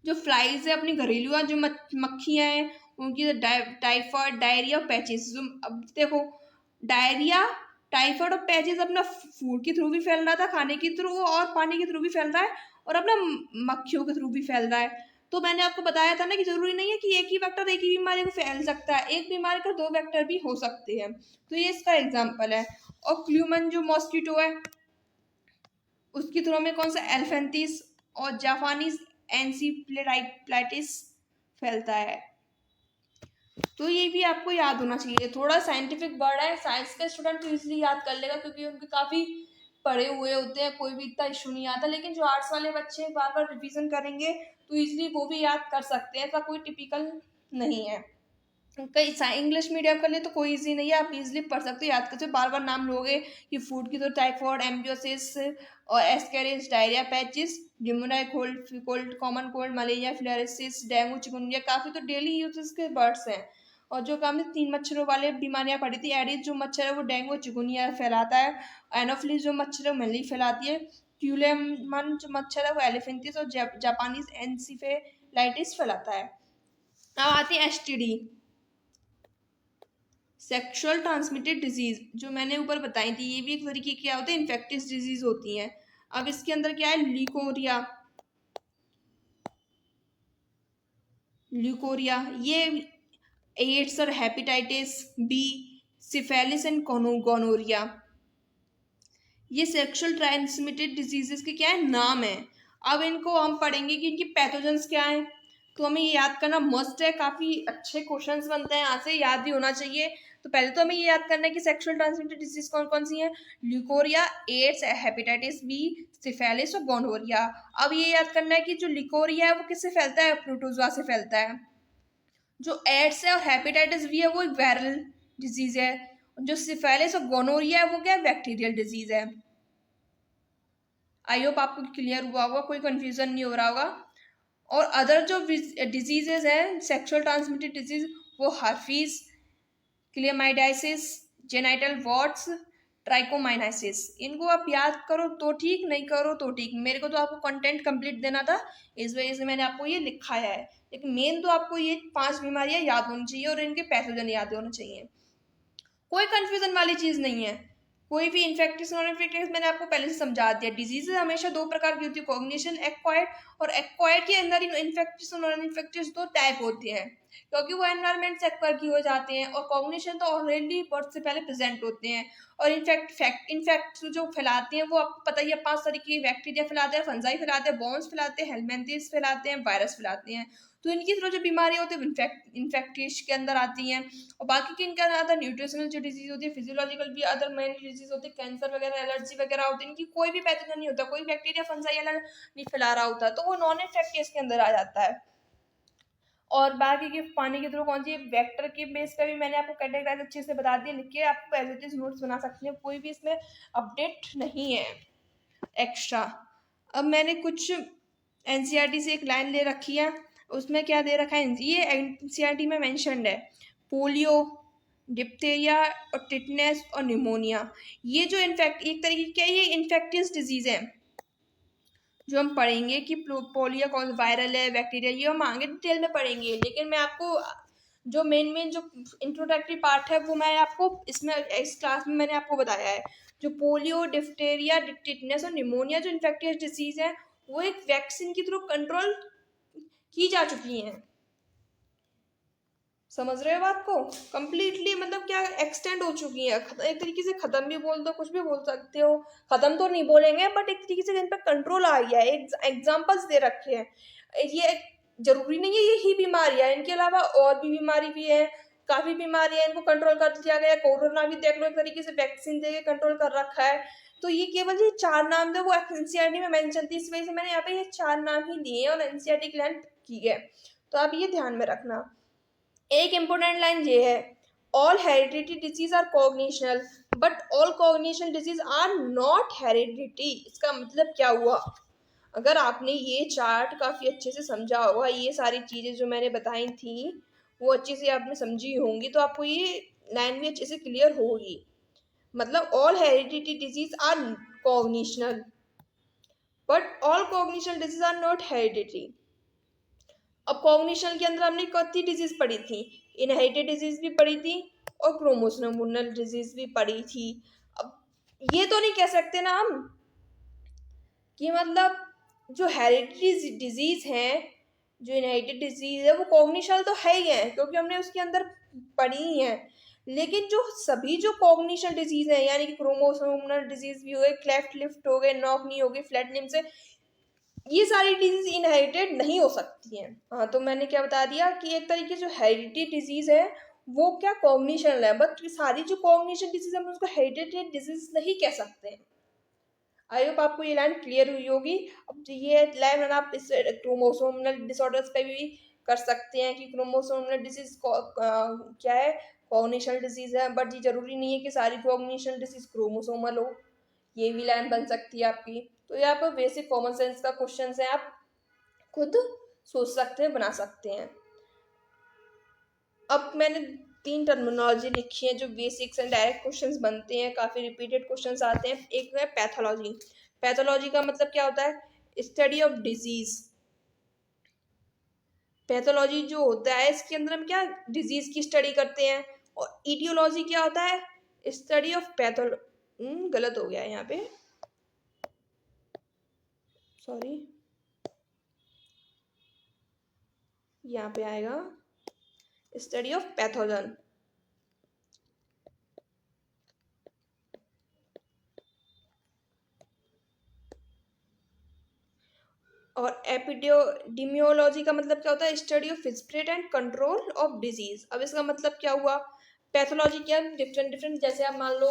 जो फ्लाइज है अपनी घरेलू है, जो मक्खियां हैं उनकी टाइफाइड, डायरिया और पैचिस। अब देखो, डायरिया, टाइफाइड और पैचिस अपना फूड के थ्रू भी फैल रहा था, खाने के थ्रू और पानी के थ्रू भी फैल रहा है, और अपना मक्खियों के थ्रू भी फैल रहा है। तो मैंने आपको बताया था ना कि जरूरी नहीं है कि एक ही वेक्टर एक ही बीमारी को फैल सकता है, एक बीमारी का दो वेक्टर भी हो सकते हैं। तो ये इसका एग्जाम्पल है। और क्ल्यूमन जो मॉस्किटो है उसके थ्रू में कौन सा एल्फेंथिस और जापानीज एनसीफ्लेटाइटिस फैलता है। तो ये भी आपको याद होना चाहिए, थोड़ा साइंटिफिक वर्ड है, साइंस का स्टूडेंट तो इजीली याद कर लेगा क्योंकि उनके काफी पढ़े हुए होते हैं, कोई भी इतना इशू नहीं आता। लेकिन जो आर्ट्स वाले बच्चे बार बार रिवीजन करेंगे तो इजीली वो भी याद कर सकते हैं, ऐसा कोई टिपिकल नहीं है। कई इंग्लिश मीडियम कर ले तो कोई इजी नहीं है, आप इजीली पढ़ सकते हो, याद करते हो, बार बार नाम लोगे कि फूड की तो टाइफॉइड, एम्बियोसिस और Ascaris, diarrhoea, patches, pneumonia, cold cold common cold, malaria, filariasis, dengue, chikungunya, काफी तो डेली यूजेस के वर्ड्स हैं। और जो काम है तीन मच्छरों वाले बीमारियां पड़ी थी, एडिस जो मच्छर है वो डेंगू चिकनगुनिया फैलाता है, एनोफिलीज जो मच्छर है वो मलेरिया फैलाती है, क्यूलेमन जो मच्छर है वो एलिफेंटिस और जापानीज एनसीफेलाइटिस फैलाता है। अब आती है एसटीडी, सेक्सुअल ट्रांसमिटेड डिजीज, जो मैंने ऊपर बताई थी, ये भी एक तरीके की क्या होते हैं, इन्फेक्टियस डिजीज होती हैं। अब इसके अंदर क्या है, ल्यूकोरिया, ल्यूकोरिया ये एड्स और hepatitis B, syphilis and gonorrhoea, ये सेक्सुअल ट्रांसमिटेड डिजीजेस के क्या है, नाम है। अब इनको हम पढ़ेंगे कि इनकी पैथोजेंस क्या है, तो हमें ये याद करना मस्ट है, काफी अच्छे क्वेश्चंस बनते हैं यहाँ से, याद भी होना चाहिए। तो पहले तो हमें ये याद करना है कि सेक्सुअल ट्रांसमिटेड डिजीज कौन कौन सी है, leucorrhoea, AIDS, hepatitis B, syphilis और गोनोरिया। अब ये याद करना है कि जो लिकोरिया है वो किससे फैलता है, प्रोटोजोआ से फैलता है। जो एड्स है और हेपेटाइटिस बी है वो एक वायरल डिजीज है। जो सिफेलिस और गोनोरिया है वो क्या है, बैक्टीरियल डिजीज है। आई होप आपको क्लियर हुआ होगा, कोई कंफ्यूजन नहीं हो रहा होगा। और अदर जो डिजीजेज हैं सेक्सुअल ट्रांसमिटेड डिजीज, वो हर्पीज, क्लेमाइडाइसिस, जेनाइटल वॉर्ट्स, ट्राइकोमाइनाइसिस। इनको आप याद करो तो ठीक, नहीं करो तो ठीक। मेरे को तो आपको कंटेंट कंप्लीट देना था, इस वजह से मैंने आपको ये लिखाया है, लेकिन मेन तो आपको ये 5 बीमारियां याद होनी चाहिए और इनके पैथोजन याद होने चाहिए। कोई कंफ्यूजन वाली चीज नहीं है। कोई भी इन्फेक्टिस नॉन इन्फेक्टिस मैंने आपको पहले से समझा दिया। डिजीज हमेशा दो प्रकार की होती है, कॉग्निशन एक्वायर्ड, और एक्वायर्ड के अंदर इन्फेक्टिस और नॉन इन्फेक्टिस दो टाइप होते हैं, क्योंकि वो एनवायरमेंट से एक्वायर की हो जाते हैं, और कॉग्निशन तो ऑलरेडी बर्थ से पहले प्रेजेंट होते हैं। और इनफैक्ट जो फैलाते हैं वो आपको पता ही है, 5 तरीके की बैक्टीरिया फैलाते हैं, फंजाई फैलाते हैं, बॉन्स फैलाते हैं, हेलमेंथिस फैलाते हैं, वायरस फैलाते हैं। तो इनकी तरह जो बीमारियां होती है इन्फेक्टिस के अंदर आती हैं। और बाकी के इनके अदर न्यूट्रिशनल जो डिजीज होती है, फिजियोलॉजिकल भी अदर मेन डिजीज होती है, कैंसर वगैरह, एलर्जी वगैरह होती है, इनकी कोई भी पैथोजन नहीं होता, कोई बैक्टीरिया फंजाई अलग नहीं फैला रहा होता, तो वो नॉन इन्फेक्टिस के अंदर आ जाता है। और बाकी के पानी के थ्रू कौन सी वेक्टर के बेस पे भी मैंने आपको कैटेगराइज अच्छे से बता दिया, लिख के आप एज इट इज नोट्स बना सकते हैं, कोई भी इसमें अपडेट नहीं है एक्स्ट्रा। अब मैंने कुछ एनसीईआरटी से एक लाइन ले रखी है, उसमें क्या दे रखा है, ये एनसीईआरटी में मेंशन्ड है, पोलियो, डिप्थीरिया और टिटनेस और निमोनिया। ये जो इन्फेक्ट एक तरीके के ये इन्फेक्टियस डिजीज है जो हम पढ़ेंगे कि पोलियो कौन वायरल है, बैक्टीरिया, ये हम आगे डिटेल में पढ़ेंगे, लेकिन मैं आपको जो मेन जो इंट्रोडक्टरी पार्ट है वो मैं आपको इसमें इस क्लास में मैंने आपको बताया है। जो पोलियो, डिप्थीरिया, टिटनेस और निमोनिया जो इन्फेक्टियस डिजीज है, वो एक वैक्सीन के थ्रू कंट्रोल की जा चुकी हैं। समझ रहे हो बात को? कंप्लीटली मतलब क्या एक्सटेंड हो चुकी है, एक तरीके से खत्म भी बोल दो, कुछ भी बोल सकते हो, खत्म तो नहीं बोलेंगे बट एक तरीके से इन पर कंट्रोल आ गया है। एग्जाम्पल्स दे रखे हैं। ये जरूरी नहीं है यही बीमारियां, इनके अलावा और भी बीमारी भी है, काफी बीमारियां, इनको कंट्रोल कर दिया गया। कोरोना भी देख लो, एक तरीके से वैक्सीन दे के कंट्रोल कर रखा है। तो ये केवल ये 4 नाम थे, वो एनसीईआरटी में मेंशन थी, इस वजह से मैंने यहाँ पे ये 4 नाम ही दिए और एनसीईआरटी की लाइन की है, तो आप ये ध्यान में रखना। एक इंपोर्टेंट लाइन ये है, all heredity disease are cognitional but all cognitional disease are not heredity. इसका मतलब क्या हुआ? अगर आपने ये चार्ट काफी अच्छे से समझा होगा, ये सारी चीजें जो मैंने बताई थी वो अच्छे से आपने समझी होंगी, तो आपको ये लाइन भी अच्छे से क्लियर होगी। मतलब all heredity disease are cognitional but all cognitional disease are not heredity. अब कॉग्निशन के अंदर हमने कितनी डिजीज पढ़ी थी? इनहेरिटेड डिजीज भी पढ़ी थी और क्रोमोसोमल डिजीज भी पढ़ी थी। अब ये तो नहीं कह सकते ना हम कि मतलब जो हेरिडिटी डिजीज है, जो इनहेरिटेड डिजीज है, वो कॉग्निशन तो है ही है क्योंकि हमने उसके अंदर पढ़ी ही है। लेकिन जो सभी जो कॉग्निशन डिजीज है, यानी कि क्रोमोसोमल डिजीज भी हो गए, क्लेफ्ट लिफ्ट हो गए, नॉक नी हो गई, फ्लैट लिम्स से, ये सारी डिजीज इनहेरिटेड नहीं हो सकती हैं। हाँ, तो मैंने क्या बता दिया कि एक तरीके जो हेरिडिटी डिजीज है वो क्या कॉग्निशन है, बट सारी जो कॉग्निशन डिजीज है हम उसको हेरिडिटी डिजीज नहीं कह सकते हैं। आई होप आपको ये लाइन क्लियर हुई होगी। अब ये लाइन आप इस क्रोमोसोमल डिसऑर्डर्स पे भी कर सकते हैं कि क्रोमोसोमल डिजीज क्या है, कॉग्निशन डिजीज है, बट ये जरूरी नहीं है कि सारी कॉग्निशन डिजीज क्रोमोसोमल हो। ये भी लाइन बन सकती है आपकी। तो यहाँ पर बेसिक कॉमन सेंस का क्वेश्चन है, आप खुद सोच सकते हैं, बना सकते हैं। अब मैंने 3 टर्मिनोलॉजी लिखी है जो बेसिक्स एंड डायरेक्ट क्वेश्चंस बनते हैं, काफी रिपीटेड क्वेश्चंस आते हैं। एक है पैथोलॉजी। पैथोलॉजी का मतलब क्या होता है? Study of disease. पैथोलॉजी जो होता है इसके अंदर हम क्या डिजीज की स्टडी करते हैं। और ईटियोलॉजी क्या होता है? स्टडी ऑफ गलत हो गया है यहाँ पे, सॉरी, यहाँ पे आएगा स्टडी ऑफ पैथोजन। और एपिडेमियोलॉजी का मतलब क्या होता है? Study of spread and control of disease. अब इसका मतलब क्या हुआ? पैथोलॉजी क्या डिफरेंट डिफरेंट, जैसे आप मान लो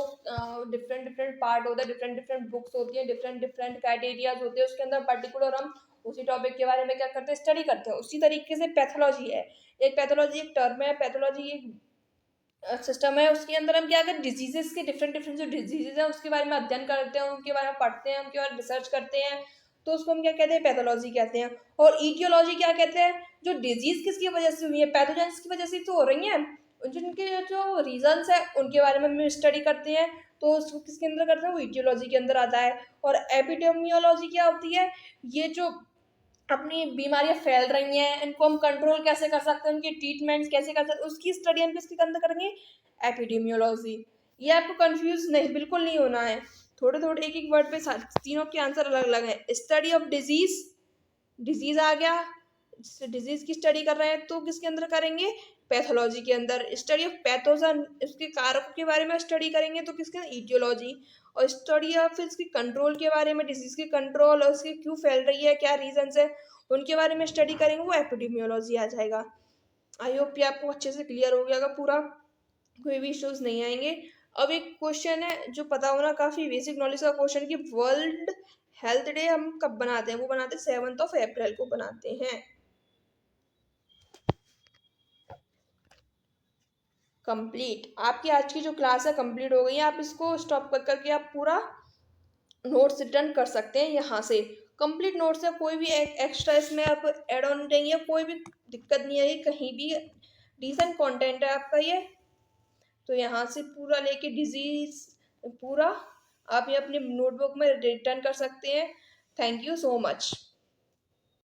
डिफरेंट डिफरेंट पार्ट होता है, डिफरेंट डिफरेंट बुक्स होती है, डिफरेंट डिफरेंट क्राइटेरियाज होते हैं, उसके अंदर पर्टिकुलर हम उसी टॉपिक के बारे में क्या करते हैं, स्टडी करते हैं। उसी तरीके से पैथोलॉजी है, एक पैथोलॉजी एक टर्म है, पैथोलॉजी एक सिस्टम है, उसके अंदर हम क्या करते हैं, डिजीजेस के डिफरेंट डिफरेंट जो डिजीजेज है उसके बारे में अध्ययन करते हैं, उनके बारे में पढ़ते हैं, उनके बारे में रिसर्च करते हैं, तो उसको हम क्या कहते हैं, पैथोलॉजी कहते हैं। और ईटियोलॉजी क्या कहते हैं? जो डिजीज किसकी वजह से हुई है, पैथोजेंस की वजह से तो हो रही है, जिनके जो रीजंस है उनके बारे में हम स्टडी करते हैं। तो उसको किसके अंदर करते हैं, वो ईटियोलॉजी के अंदर आता है। और एपिडेमियोलॉजी क्या होती है, ये जो अपनी बीमारियां फैल रही हैं इनको हम कंट्रोल कैसे कर सकते हैं, उनकी ट्रीटमेंट कैसे कर सकते हैं, उसकी स्टडी हम किसके अंदर करेंगे, एपिडेमियोलॉजी। ये आपको कंफ्यूज नहीं, बिल्कुल नहीं होना है। थोड़े थोड़े एक एक वर्ड पे तीनों के आंसर अलग अलग हैं। स्टडी ऑफ डिजीज, डिजीज आ गया, डिजीज की स्टडी कर रहे हैं तो किसके अंदर करेंगे, पैथोलॉजी के अंदर। स्टडी ऑफ पैथोजन, इसके कारकों के बारे में स्टडी करेंगे तो किसके अंदर, ईटियोलॉजी। और स्टडी ऑफ इसकी कंट्रोल के बारे में, डिजीज की कंट्रोल और उसकी क्यों फैल रही है, क्या रीजन है, उनके बारे में स्टडी करेंगे, वो एपिडेमियोलॉजी आ जाएगा। आई होप कि आपको अच्छे से क्लियर हो गया पूरा, कोई भी इश्यूज नहीं आएंगे। अब एक क्वेश्चन है जो पता होना काफी बेसिक नॉलेज का क्वेश्चन, कि वर्ल्ड हेल्थ डे हम कब बनाते हैं, वो बनाते हैं 7 अप्रैल को बनाते हैं। कंप्लीट, आपकी आज की जो क्लास है कंप्लीट हो गई है, आप इसको स्टॉप कर करके आप पूरा नोट्स रिटर्न कर सकते हैं यहाँ से। कंप्लीट नोट्स है, कोई भी एक्स्ट्रा इसमें आप ऐड ऑन देंगे, कोई भी दिक्कत नहीं आएगी, कहीं भी डिसेंट कंटेंट है आपका ये। तो यहाँ से पूरा लेके डिजीज पूरा आप ये अपनी नोटबुक में रिटर्न कर सकते हैं। Thank you so much.